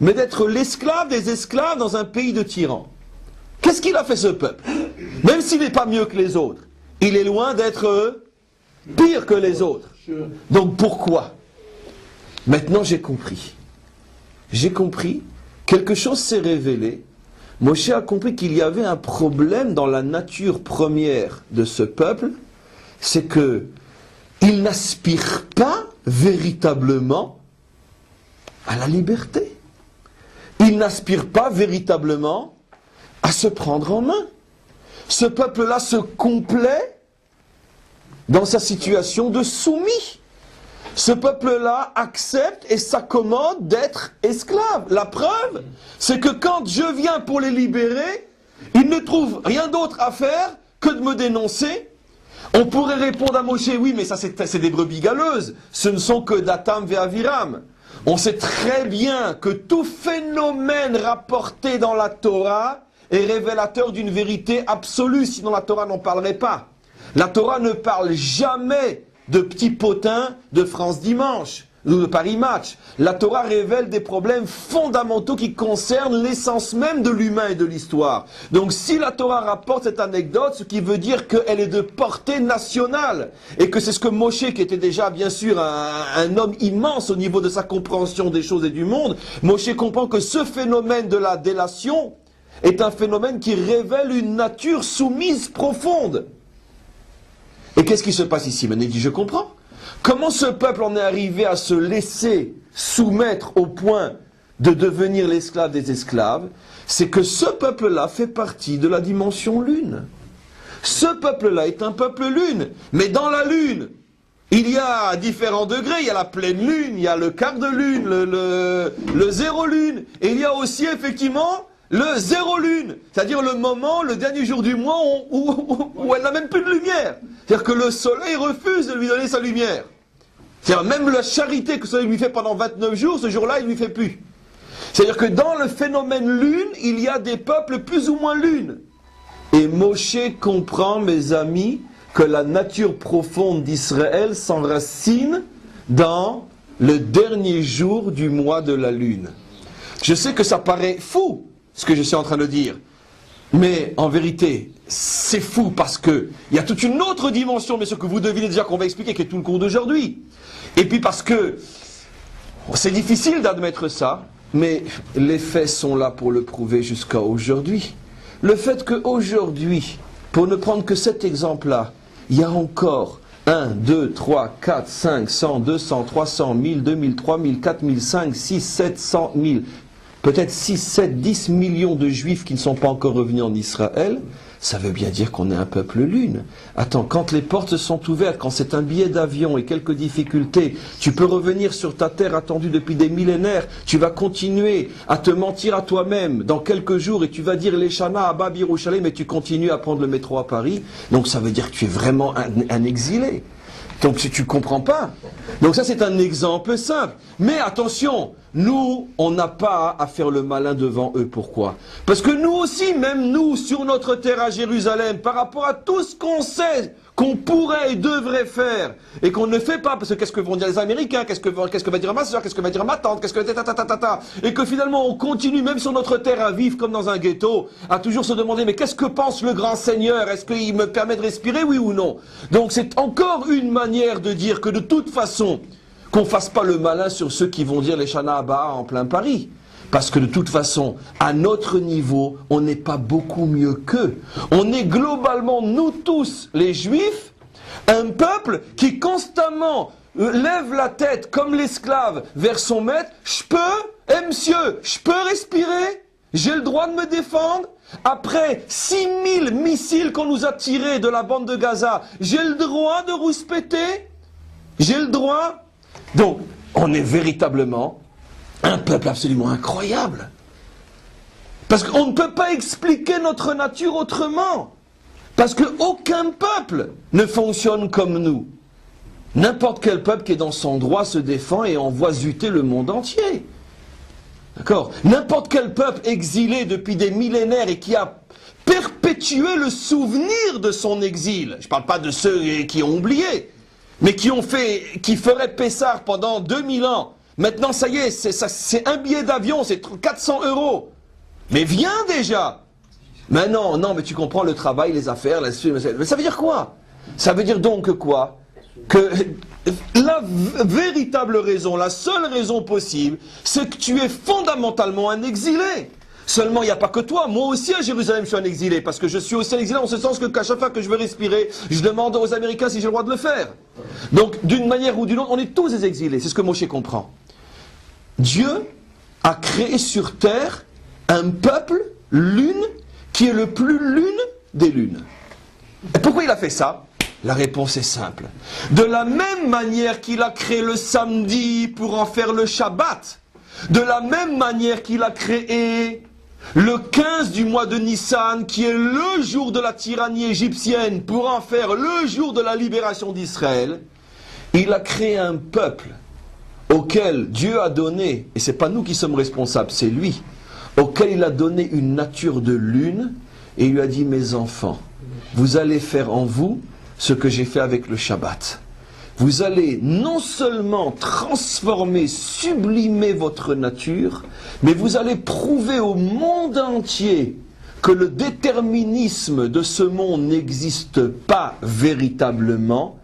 mais d'être l'esclave des esclaves dans un pays de tyrans? Qu'est-ce qu'il a fait ce peuple? Même s'il n'est pas mieux que les autres, il est loin d'être pire que les autres. Donc pourquoi? Maintenant j'ai compris. J'ai compris, quelque chose s'est révélé. Moshe a compris qu'il y avait un problème dans la nature première de ce peuple, c'est que il n'aspire pas véritablement à la liberté. Il n'aspire pas véritablement à se prendre en main. Ce peuple-là se complaît dans sa situation de soumis. Ce peuple-là accepte et s'accommode d'être esclave. La preuve, c'est que quand je viens pour les libérer, ils ne trouvent rien d'autre à faire que de me dénoncer. On pourrait répondre à Moshe, oui, mais ça c'est des brebis galeuses. Ce ne sont que Datam et Aviram. On sait très bien que tout phénomène rapporté dans la Torah est révélateur d'une vérité absolue, sinon la Torah n'en parlerait pas. La Torah ne parle jamais de petits potins de France Dimanche ou de Paris Match. La Torah révèle des problèmes fondamentaux qui concernent l'essence même de l'humain et de l'histoire. Donc si la Torah rapporte cette anecdote, ce qui veut dire qu'elle est de portée nationale et que c'est ce que Moshe, qui était déjà bien sûr un homme immense au niveau de sa compréhension des choses et du monde, Moshe comprend que ce phénomène de la délation est un phénomène qui révèle une nature soumise profonde. Et qu'est-ce qui se passe ici? Maintenant, il dit, je comprends. Comment ce peuple en est arrivé à se laisser soumettre au point de devenir l'esclave des esclaves? C'est que ce peuple-là fait partie de la dimension lune. Ce peuple-là est un peuple lune. Mais dans la lune, il y a différents degrés. Il y a la pleine lune, il y a le quart de lune, le zéro lune. Et il y a aussi effectivement le zéro lune, c'est-à-dire le moment, le dernier jour du mois où elle n'a même plus de lumière. C'est-à-dire que le soleil refuse de lui donner sa lumière. C'est-à-dire même la charité que le soleil lui fait pendant 29 jours, ce jour-là, il ne lui fait plus. C'est-à-dire que dans le phénomène lune, il y a des peuples plus ou moins lunes. Et Moshe comprend, mes amis, que la nature profonde d'Israël s'enracine dans le dernier jour du mois de la lune. Je sais que ça paraît fou, ce que je suis en train de dire. Mais en vérité, c'est fou parce que il y a toute une autre dimension, mais ce que vous devinez déjà qu'on va expliquer, qui est tout le cours d'aujourd'hui. Et puis parce que c'est difficile d'admettre ça, mais les faits sont là pour le prouver jusqu'à aujourd'hui. Le fait qu'aujourd'hui, pour ne prendre que cet exemple-là, il y a encore 1, 2, 3, 4, 5, 100, 200, 300, 1000, 2000, 3000, 4000, 5, 6, 700 000... peut-être 6, 7, 10 millions de juifs qui ne sont pas encore revenus en Israël, ça veut bien dire qu'on est un peuple lune. Attends, quand les portes sont ouvertes, quand c'est un billet d'avion et quelques difficultés, tu peux revenir sur ta terre attendue depuis des millénaires, tu vas continuer à te mentir à toi-même dans quelques jours et tu vas dire les Shana à Bab Yerushalayim mais tu continues à prendre le métro à Paris. Donc ça veut dire que tu es vraiment un exilé. Donc tu ne comprends pas. Donc ça c'est un exemple simple. Mais attention, nous, on n'a pas à faire le malin devant eux. Pourquoi? Parce que nous aussi, même nous, sur notre terre à Jérusalem, par rapport à tout ce qu'on sait, qu'on pourrait et devrait faire, et qu'on ne fait pas, parce que qu'est-ce que vont dire les Américains, qu'est-ce que va dire ma soeur, qu'est-ce que va dire ma tante, qu'est-ce que et que finalement on continue même sur notre terre à vivre comme dans un ghetto, à toujours se demander mais qu'est-ce que pense le grand Seigneur, est-ce qu'il me permet de respirer, oui ou non? Donc c'est encore une manière de dire que de toute façon, qu'on ne fasse pas le malin sur ceux qui vont dire les Shana Abba en plein Paris. Parce que de toute façon, à notre niveau, on n'est pas beaucoup mieux qu'eux. On est globalement, nous tous, les Juifs, un peuple qui constamment lève la tête comme l'esclave vers son maître. Je peux, monsieur, je peux respirer, j'ai le droit de me défendre. Après 6000 missiles qu'on nous a tirés de la bande de Gaza, j'ai le droit de rouspéter, j'ai le droit. Donc, on est véritablement un peuple absolument incroyable. Parce qu'on ne peut pas expliquer notre nature autrement. Parce qu'aucun peuple ne fonctionne comme nous. N'importe quel peuple qui est dans son droit se défend et envoie zuter le monde entier. D'accord? N'importe quel peuple exilé depuis des millénaires et qui a perpétué le souvenir de son exil. Je ne parle pas de ceux qui ont oublié, mais qui feraient Pessar pendant 2000 ans. Maintenant, ça y est, c'est un billet d'avion, c'est 400 €. Mais viens déjà. Mais non, mais tu comprends le travail, les affaires, mais ça veut dire quoi? Ça veut dire donc que quoi? que la véritable raison, la seule raison possible, c'est que tu es fondamentalement un exilé. Seulement, il n'y a pas que toi. Moi aussi, à Jérusalem, je suis un exilé. Parce que je suis aussi un exilé en ce sens qu'à chaque fois que je veux respirer, je demande aux Américains si j'ai le droit de le faire. Donc, d'une manière ou d'une autre, on est tous des exilés. C'est ce que Moshe comprend. Dieu a créé sur terre un peuple, l'une, qui est le plus l'une des lunes. Et pourquoi il a fait ça? La réponse est simple. De la même manière qu'il a créé le samedi pour en faire le Shabbat, de la même manière qu'il a créé le 15 du mois de Nissan, qui est le jour de la tyrannie égyptienne, pour en faire le jour de la libération d'Israël, il a créé un peuple auquel Dieu a donné, et c'est pas nous qui sommes responsables, c'est lui, auquel il a donné une nature de lune, et il lui a dit, mes enfants, vous allez faire en vous ce que j'ai fait avec le Shabbat. Vous allez non seulement transformer, sublimer votre nature, mais vous allez prouver au monde entier que le déterminisme de ce monde n'existe pas véritablement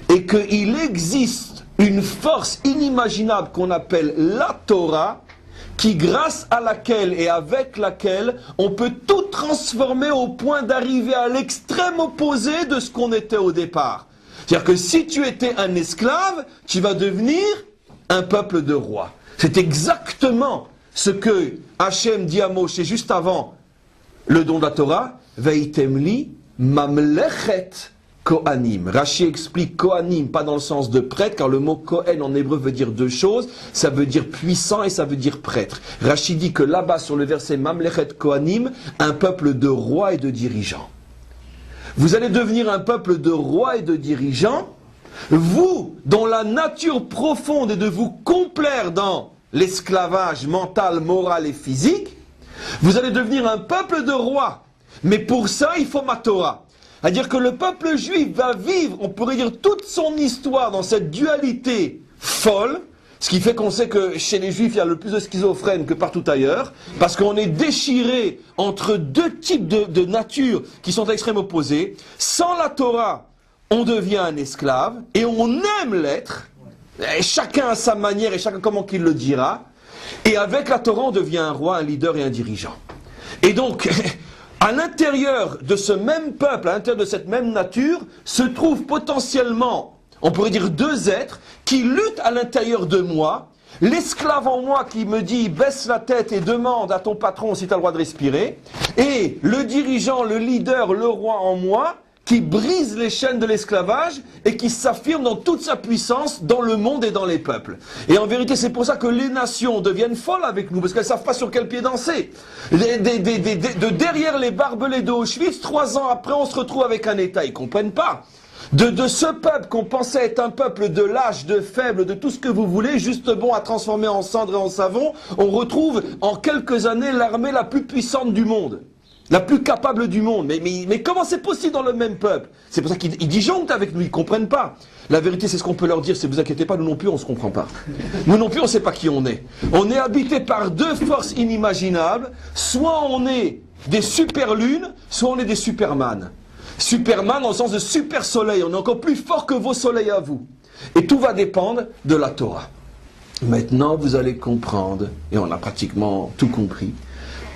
et qu'il existe une force inimaginable qu'on appelle la Torah, qui grâce à laquelle et avec laquelle on peut tout transformer au point d'arriver à l'extrême opposé de ce qu'on était au départ. C'est-à-dire que si tu étais un esclave, tu vas devenir un peuple de rois. C'est exactement ce que Hachem dit à Moshe juste avant le don de la Torah. Veitemli mamlechet Kohanim. Rashi explique Kohanim, pas dans le sens de prêtre, car le mot Kohen en hébreu veut dire deux choses. Ça veut dire puissant et ça veut dire prêtre. Rashi dit que là-bas, sur le verset mamlechet Kohanim, un peuple de rois et de dirigeants. Vous allez devenir un peuple de rois et de dirigeants, vous, dont la nature profonde est de vous complaire dans l'esclavage mental, moral et physique, vous allez devenir un peuple de rois. Mais pour ça, il faut ma Torah. C'est-à-dire que le peuple juif va vivre, on pourrait dire, toute son histoire dans cette dualité folle, ce qui fait qu'on sait que chez les juifs, il y a le plus de schizophrènes que partout ailleurs, parce qu'on est déchiré entre deux types de natures qui sont à l'extrême opposé. Sans la Torah, on devient un esclave, et on aime l'être, et chacun à sa manière, et chacun comment qu'il le dira, et avec la Torah, on devient un roi, un leader et un dirigeant. Et donc, à l'intérieur de ce même peuple, à l'intérieur de cette même nature, se trouvent potentiellement, on pourrait dire, deux êtres qui luttent à l'intérieur de moi. L'esclave en moi qui me dit baisse la tête et demande à ton patron si tu as le droit de respirer. Et le dirigeant, le leader, le roi en moi qui brise les chaînes de l'esclavage et qui s'affirme dans toute sa puissance dans le monde et dans les peuples. Et en vérité, c'est pour ça que les nations deviennent folles avec nous, parce qu'elles ne savent pas sur quel pied danser. De derrière les barbelés d'Auschwitz, 3 ans après, on se retrouve avec un État. Ils ne comprennent pas. De ce peuple qu'on pensait être un peuple de lâche, de faible, de tout ce que vous voulez, juste bon à transformer en cendre et en savon, on retrouve en quelques années l'armée la plus puissante du monde, la plus capable du monde. Mais comment c'est possible dans le même peuple? C'est pour ça qu'ils disjonctent avec nous, ils ne comprennent pas. La vérité, c'est ce qu'on peut leur dire, c'est vous inquiétez pas, nous non plus on ne se comprend pas. Nous non plus on ne sait pas qui on est. On est habité par deux forces inimaginables, soit on est des super lunes, soit on est des superman. Superman dans le sens de super soleil, on est encore plus fort que vos soleils à vous. Et tout va dépendre de la Torah. Maintenant vous allez comprendre, et on a pratiquement tout compris,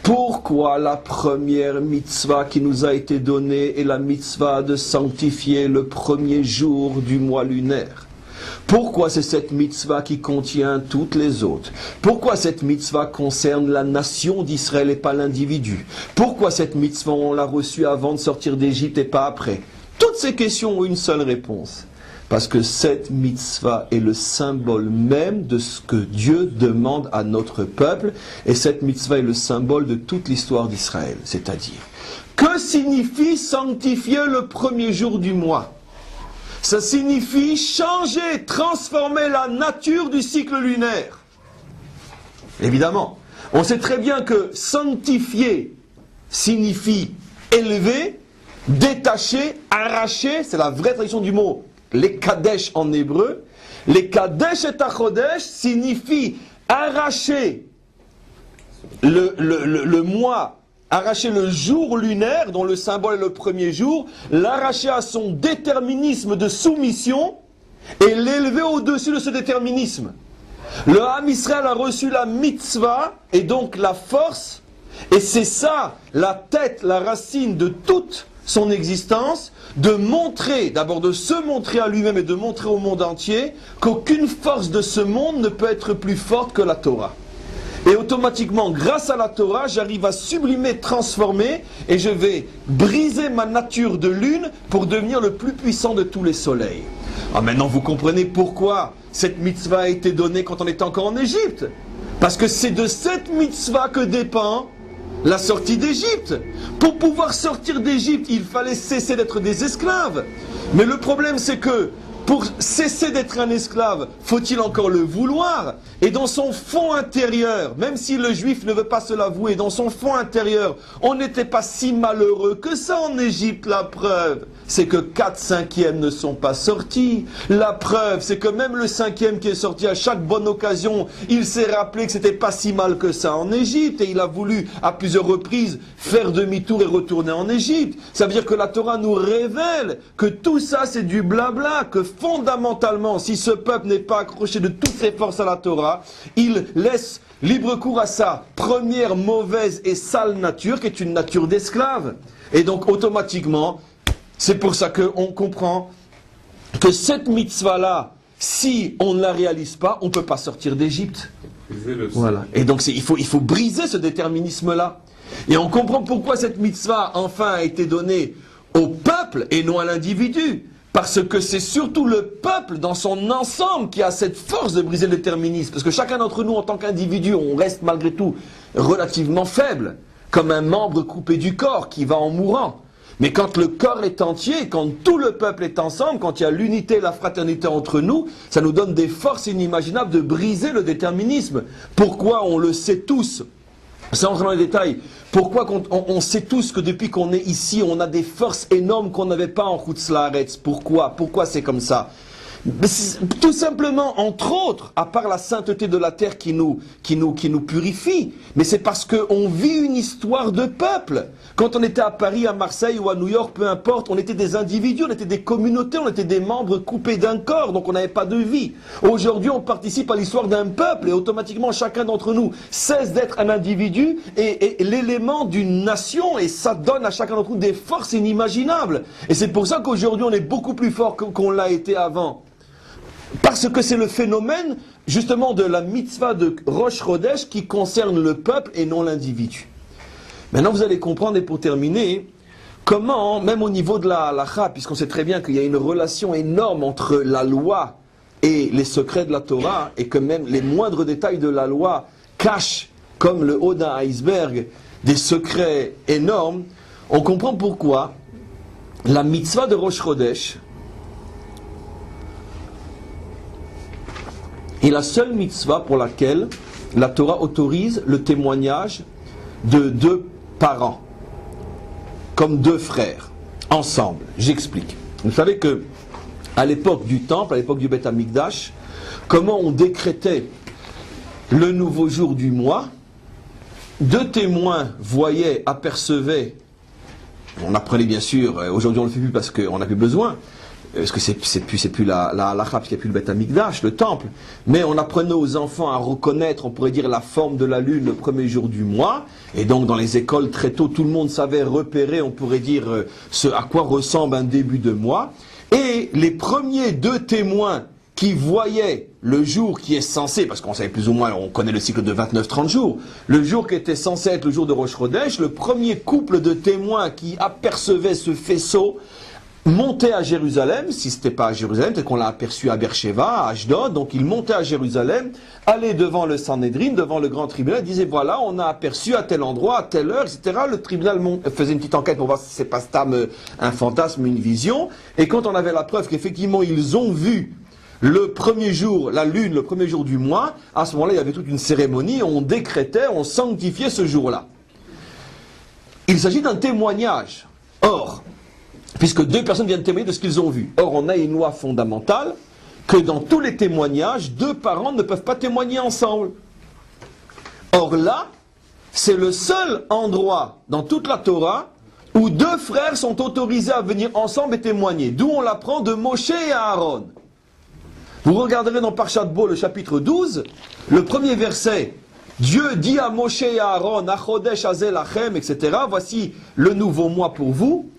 pourquoi la première mitzvah qui nous a été donnée est la mitzvah de sanctifier le premier jour du mois lunaire. Pourquoi c'est cette mitzvah qui contient toutes les autres? Pourquoi cette mitzvah concerne la nation d'Israël et pas l'individu? Pourquoi cette mitzvah on l'a reçue avant de sortir d'Égypte et pas après? Toutes ces questions ont une seule réponse. Parce que cette mitzvah est le symbole même de ce que Dieu demande à notre peuple. Et cette mitzvah est le symbole de toute l'histoire d'Israël. C'est-à-dire, que signifie sanctifier le premier jour du mois? Ça signifie changer, transformer la nature du cycle lunaire. Évidemment, on sait très bien que sanctifier signifie élever, détacher, arracher, c'est la vraie traduction du mot, les kadesh en hébreu. Les kadesh et tachodesh signifie arracher le mois, arracher le jour lunaire, dont le symbole est le premier jour, l'arracher à son déterminisme de soumission, et l'élever au-dessus de ce déterminisme. Le Ham Israël a reçu la mitzvah et donc la force, et c'est ça la tête, la racine de toute son existence, de montrer, d'abord de se montrer à lui-même et de montrer au monde entier qu'aucune force de ce monde ne peut être plus forte que la Torah. Et automatiquement, grâce à la Torah, j'arrive à sublimer, transformer, et je vais briser ma nature de lune pour devenir le plus puissant de tous les soleils. Ah, maintenant vous comprenez pourquoi cette mitzvah a été donnée quand on était encore en Égypte. Parce que c'est de cette mitzvah que dépend la sortie d'Égypte. Pour pouvoir sortir d'Égypte, il fallait cesser d'être des esclaves. Mais le problème c'est que pour cesser d'être un esclave, faut-il encore le vouloir? Et dans son fond intérieur, même si le juif ne veut pas se l'avouer, dans son fond intérieur, on n'était pas si malheureux que ça en Égypte. La preuve, c'est que 4/5 ne sont pas sortis. La preuve, c'est que même le 5e qui est sorti à chaque bonne occasion, il s'est rappelé que c'était pas si mal que ça en Égypte, et il a voulu à plusieurs reprises faire demi-tour et retourner en Égypte. Ça veut dire que la Torah nous révèle que tout ça c'est du blabla, que fondamentalement, si ce peuple n'est pas accroché de toutes ses forces à la Torah, il laisse libre cours à sa première mauvaise et sale nature, qui est une nature d'esclave. Et donc automatiquement, c'est pour ça qu'on comprend que cette mitzvah-là, si on ne la réalise pas, on ne peut pas sortir d'Égypte. Voilà. Et donc il faut briser ce déterminisme-là. Et on comprend pourquoi cette mitzvah, enfin, a été donnée au peuple et non à l'individu. Parce que c'est surtout le peuple dans son ensemble qui a cette force de briser le déterminisme. Parce que chacun d'entre nous, en tant qu'individu, on reste malgré tout relativement faible, comme un membre coupé du corps qui va en mourant. Mais quand le corps est entier, quand tout le peuple est ensemble, quand il y a l'unité et la fraternité entre nous, ça nous donne des forces inimaginables de briser le déterminisme. Pourquoi? On le sait tous. Sans rentrer dans les détails, pourquoi on sait tous que depuis qu'on est ici, on a des forces énormes qu'on n'avait pas en Chutz La'aretz? Pourquoi c'est comme ça? Tout simplement, entre autres, à part la sainteté de la terre qui nous purifie, mais c'est parce qu'on vit une histoire de peuple. Quand on était à Paris, à Marseille ou à New York, peu importe, on était des individus, on était des communautés, on était des membres coupés d'un corps, donc on n'avait pas de vie. Aujourd'hui, on participe à l'histoire d'un peuple et automatiquement, chacun d'entre nous cesse d'être un individu et l'élément d'une nation, et ça donne à chacun d'entre nous des forces inimaginables. Et c'est pour ça qu'aujourd'hui, on est beaucoup plus fort qu'on l'a été avant. Parce que c'est le phénomène, justement, de la mitzvah de Rosh Chodesh qui concerne le peuple et non l'individu. Maintenant, vous allez comprendre, et pour terminer, comment, même au niveau de la halakha, puisqu'on sait très bien qu'il y a une relation énorme entre la loi et les secrets de la Torah, et que même les moindres détails de la loi cachent, comme le haut d'un iceberg, des secrets énormes, on comprend pourquoi la mitzvah de Rosh Chodesh est la seule mitzvah pour laquelle la Torah autorise le témoignage de deux parents, comme deux frères, ensemble. J'explique. Vous savez que à l'époque du temple, à l'époque du Beth Amikdash, comment on décrétait le nouveau jour du mois, deux témoins voyaient, apercevaient, on apprenait bien sûr, aujourd'hui on ne le fait plus parce qu'on n'a plus besoin, parce que c'est plus la halakha, puisqu'il n'y a plus le Beth Amikdash, le temple, mais on apprenait aux enfants à reconnaître, on pourrait dire, la forme de la lune le premier jour du mois, et donc dans les écoles très tôt, tout le monde savait repérer, on pourrait dire, ce à quoi ressemble un début de mois, et les premiers deux témoins qui voyaient le jour qui est censé, parce qu'on savait plus ou moins, on connaît le cycle de 29-30 jours, le jour qui était censé être le jour de Rosh Chodesh, le premier couple de témoins qui apercevait ce faisceau, montait à Jérusalem, si ce n'était pas à Jérusalem, peut-être qu'on l'a aperçu à Beersheba, à Ashdod, donc il montait à Jérusalem, allait devant le Sanhédrin, devant le grand tribunal, disait voilà, on a aperçu à tel endroit, à telle heure, etc. Le tribunal faisait une petite enquête pour voir si c'est pas un fantasme, une vision, et quand on avait la preuve qu'effectivement ils ont vu le premier jour, la lune, le premier jour du mois, à ce moment-là il y avait toute une cérémonie, on décrétait, on sanctifiait ce jour-là. Il s'agit d'un témoignage. Or, puisque deux personnes viennent témoigner de ce qu'ils ont vu. Or, on a une loi fondamentale que dans tous les témoignages, deux parents ne peuvent pas témoigner ensemble. Or là, c'est le seul endroit dans toute la Torah où deux frères sont autorisés à venir ensemble et témoigner. D'où on l'apprend de Moshe et Aaron. Vous regarderez dans Parshat Bo, le chapitre 12, le premier verset. Dieu dit à Moshe et à Aaron, Achodesh Hazel Lachem, etc. Voici le nouveau mois pour vous.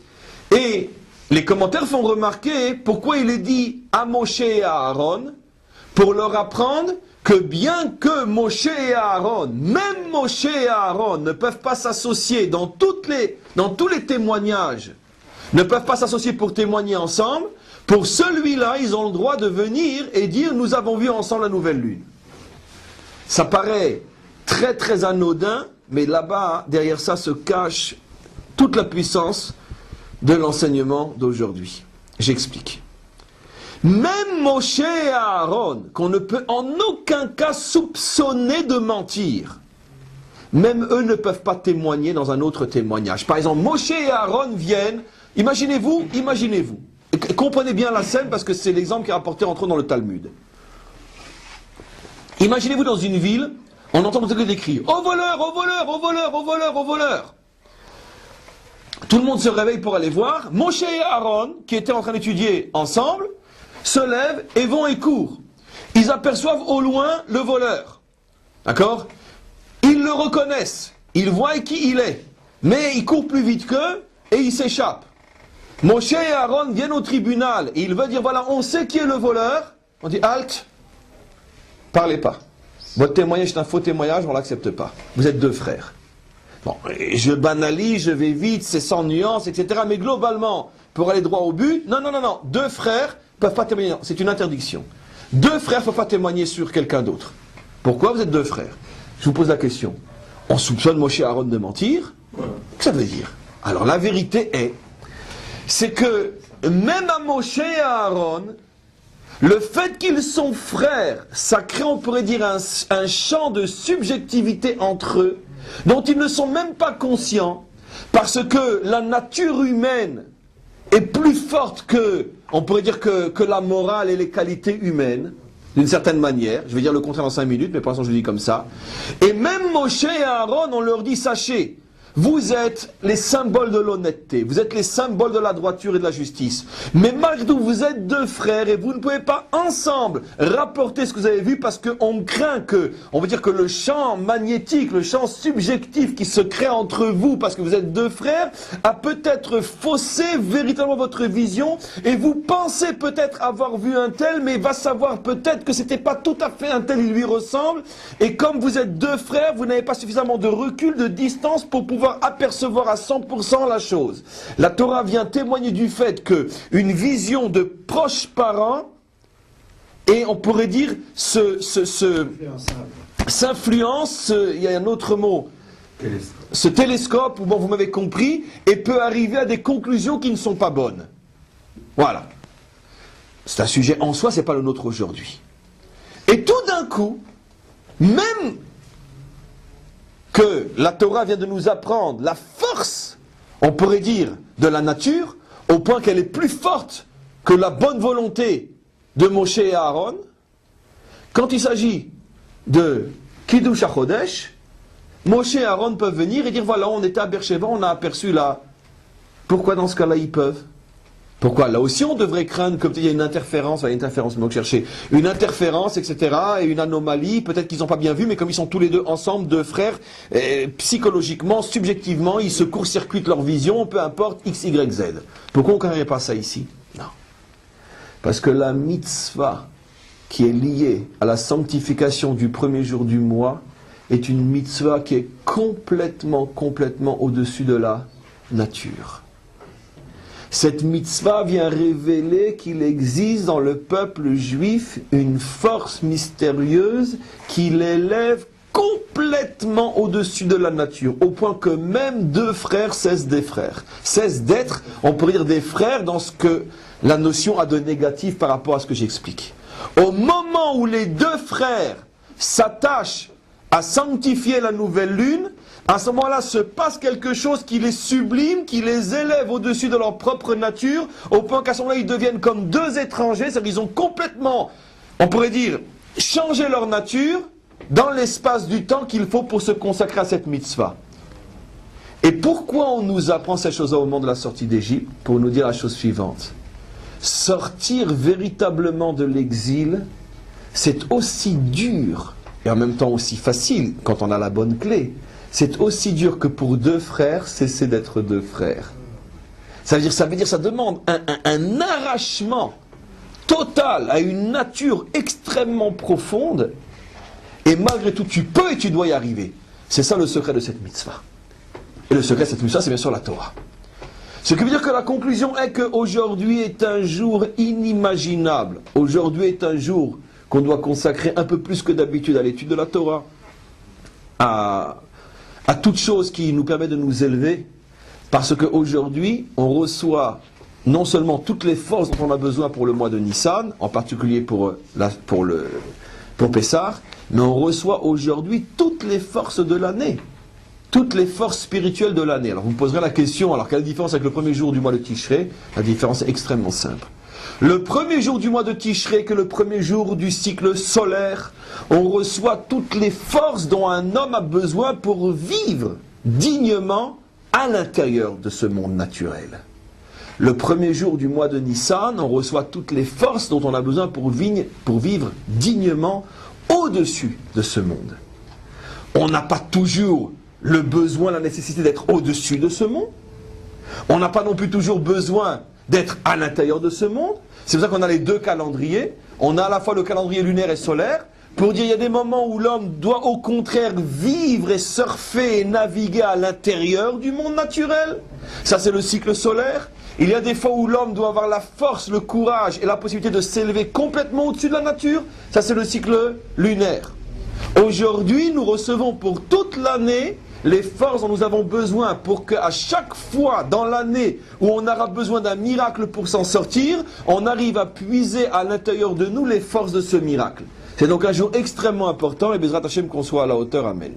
Et les commentaires font remarquer pourquoi il est dit à Moshe et à Aaron, pour leur apprendre que bien que Moshe et Aaron, même Moshe et Aaron ne peuvent pas s'associer dans tous les témoignages, ne peuvent pas s'associer pour témoigner ensemble, pour celui-là, ils ont le droit de venir et dire, nous avons vu ensemble la nouvelle lune. Ça paraît très très anodin, mais là-bas, derrière ça se cache toute la puissance de l'enseignement d'aujourd'hui. J'explique. Même Moshe et Aaron, qu'on ne peut en aucun cas soupçonner de mentir, même eux ne peuvent pas témoigner dans un autre témoignage. Par exemple, Moshe et Aaron viennent, imaginez-vous, comprenez bien la scène parce que c'est l'exemple qui est rapporté entre eux dans le Talmud. Imaginez-vous dans une ville, on entend des cris, au voleur, au voleur, au voleur, au voleur, au voleur. Tout le monde se réveille pour aller voir. Moshe et Aaron, qui étaient en train d'étudier ensemble, se lèvent et vont et courent. Ils aperçoivent au loin le voleur. D'accord? Ils le reconnaissent. Ils voient qui il est. Mais il court plus vite qu'eux et il s'échappe. Moshe et Aaron viennent au tribunal et il veut dire, voilà, on sait qui est le voleur. On dit, halte, parlez pas. Votre témoignage est un faux témoignage, on ne l'accepte pas. Vous êtes deux frères. Bon, je banalise, je vais vite, c'est sans nuance, etc. Mais globalement, pour aller droit au but, non. Deux frères ne peuvent pas témoigner. C'est une interdiction. Deux frères ne peuvent pas témoigner sur quelqu'un d'autre. Pourquoi vous êtes deux frères? Je vous pose la question. On soupçonne Moshe et Aaron de mentir? Qu'est-ce que ça veut dire? Alors la vérité est, c'est que même à Moshe et à Aaron, le fait qu'ils sont frères, ça crée, on pourrait dire, un champ de subjectivité entre eux, dont ils ne sont même pas conscients, parce que la nature humaine est plus forte que, on pourrait dire, que la morale et les qualités humaines, d'une certaine manière. Je vais dire le contraire dans 5 minutes, mais pour l'instant je le dis comme ça. Et même Moshe et Aaron, on leur dit, sachez, vous êtes les symboles de l'honnêteté, vous êtes les symboles de la droiture et de la justice. Mais malgré tout, vous êtes deux frères et vous ne pouvez pas ensemble rapporter ce que vous avez vu parce qu'on craint que, on veut dire que le champ magnétique, le champ subjectif qui se crée entre vous parce que vous êtes deux frères a peut-être faussé véritablement votre vision et vous pensez peut-être avoir vu un tel, mais va savoir peut-être que c'était pas tout à fait un tel, il lui ressemble. Et comme vous êtes deux frères, vous n'avez pas suffisamment de recul, de distance pour pouvoir apercevoir à 100% la chose. La Torah vient témoigner du fait que une vision de proches parents et on pourrait dire s'influence, il y a un autre mot, ce télescope, bon vous m'avez compris, et peut arriver à des conclusions qui ne sont pas bonnes. Voilà. C'est un sujet en soi, c'est pas le nôtre aujourd'hui. Et tout d'un coup, même que la Torah vient de nous apprendre la force, on pourrait dire, de la nature, au point qu'elle est plus forte que la bonne volonté de Moshe et Aaron. Quand il s'agit de Kiddush HaChodesh, Moshe et Aaron peuvent venir et dire, voilà, on était à Beersheba, on a aperçu là. Pourquoi dans ce cas-là ils peuvent? Pourquoi? Là aussi on devrait craindre, comme il y a une interférence, donc chercher une interférence, etc., et une anomalie, peut-être qu'ils n'ont pas bien vu, mais comme ils sont tous les deux ensemble, deux frères, psychologiquement, subjectivement, ils se court-circuitent leur vision, peu importe, X, Y, Z. Pourquoi on ne connaît pas ça ici? Non. Parce que la mitzvah qui est liée à la sanctification du premier jour du mois est une mitzvah qui est complètement au-dessus de la nature. Cette mitzvah vient révéler qu'il existe dans le peuple juif une force mystérieuse qui l'élève complètement au-dessus de la nature, au point que même deux frères cessent d'être, on pourrait dire des frères dans ce que la notion a de négatif par rapport à ce que j'explique. Au moment où les deux frères s'attachent à sanctifier la nouvelle lune, à ce moment-là se passe quelque chose qui les sublime, qui les élève au-dessus de leur propre nature, au point qu'à ce moment-là ils deviennent comme deux étrangers, c'est-à-dire qu'ils ont complètement, on pourrait dire, changé leur nature dans l'espace du temps qu'il faut pour se consacrer à cette mitzvah. Et pourquoi on nous apprend ces choses-là au moment de la sortie d'Égypte? Pour nous dire la chose suivante. sortir véritablement de l'exil, c'est aussi dur et en même temps aussi facile quand on a la bonne clé. C'est aussi dur que pour deux frères cesser d'être deux frères. Ça veut dire, ça demande un arrachement total à une nature extrêmement profonde. Et malgré tout, tu peux et tu dois y arriver. C'est ça le secret de cette mitzvah. Et le secret de cette mitzvah, c'est bien sûr la Torah. Ce qui veut dire que la conclusion est qu'aujourd'hui est un jour inimaginable. Aujourd'hui est un jour qu'on doit consacrer un peu plus que d'habitude à l'étude de la Torah, à toute chose qui nous permet de nous élever, parce qu'aujourd'hui, on reçoit non seulement toutes les forces dont on a besoin pour le mois de Nissan, en particulier pour Pessah, mais on reçoit aujourd'hui toutes les forces de l'année, toutes les forces spirituelles de l'année. Alors vous me poserez la question, alors quelle différence avec le premier jour du mois de Tishrei? La différence est extrêmement simple. Le premier jour du mois de Tishrei, que le premier jour du cycle solaire, on reçoit toutes les forces dont un homme a besoin pour vivre dignement à l'intérieur de ce monde naturel. Le premier jour du mois de Nissan, on reçoit toutes les forces dont on a besoin pour vivre dignement au-dessus de ce monde. On n'a pas toujours le besoin, la nécessité d'être au-dessus de ce monde. On n'a pas non plus toujours besoin d'être à l'intérieur de ce monde. C'est pour ça qu'on a les deux calendriers. On a à la fois le calendrier lunaire et solaire, pour dire qu'il y a des moments où l'homme doit au contraire vivre et surfer et naviguer à l'intérieur du monde naturel. Ça c'est le cycle solaire. Il y a des fois où l'homme doit avoir la force, le courage et la possibilité de s'élever complètement au-dessus de la nature. Ça c'est le cycle lunaire. Aujourd'hui, nous recevons pour toute l'année les forces dont nous avons besoin pour qu'à chaque fois dans l'année où on aura besoin d'un miracle pour s'en sortir, on arrive à puiser à l'intérieur de nous les forces de ce miracle. C'est donc un jour extrêmement important et Bezrat Hashem qu'on soit à la hauteur. Amen.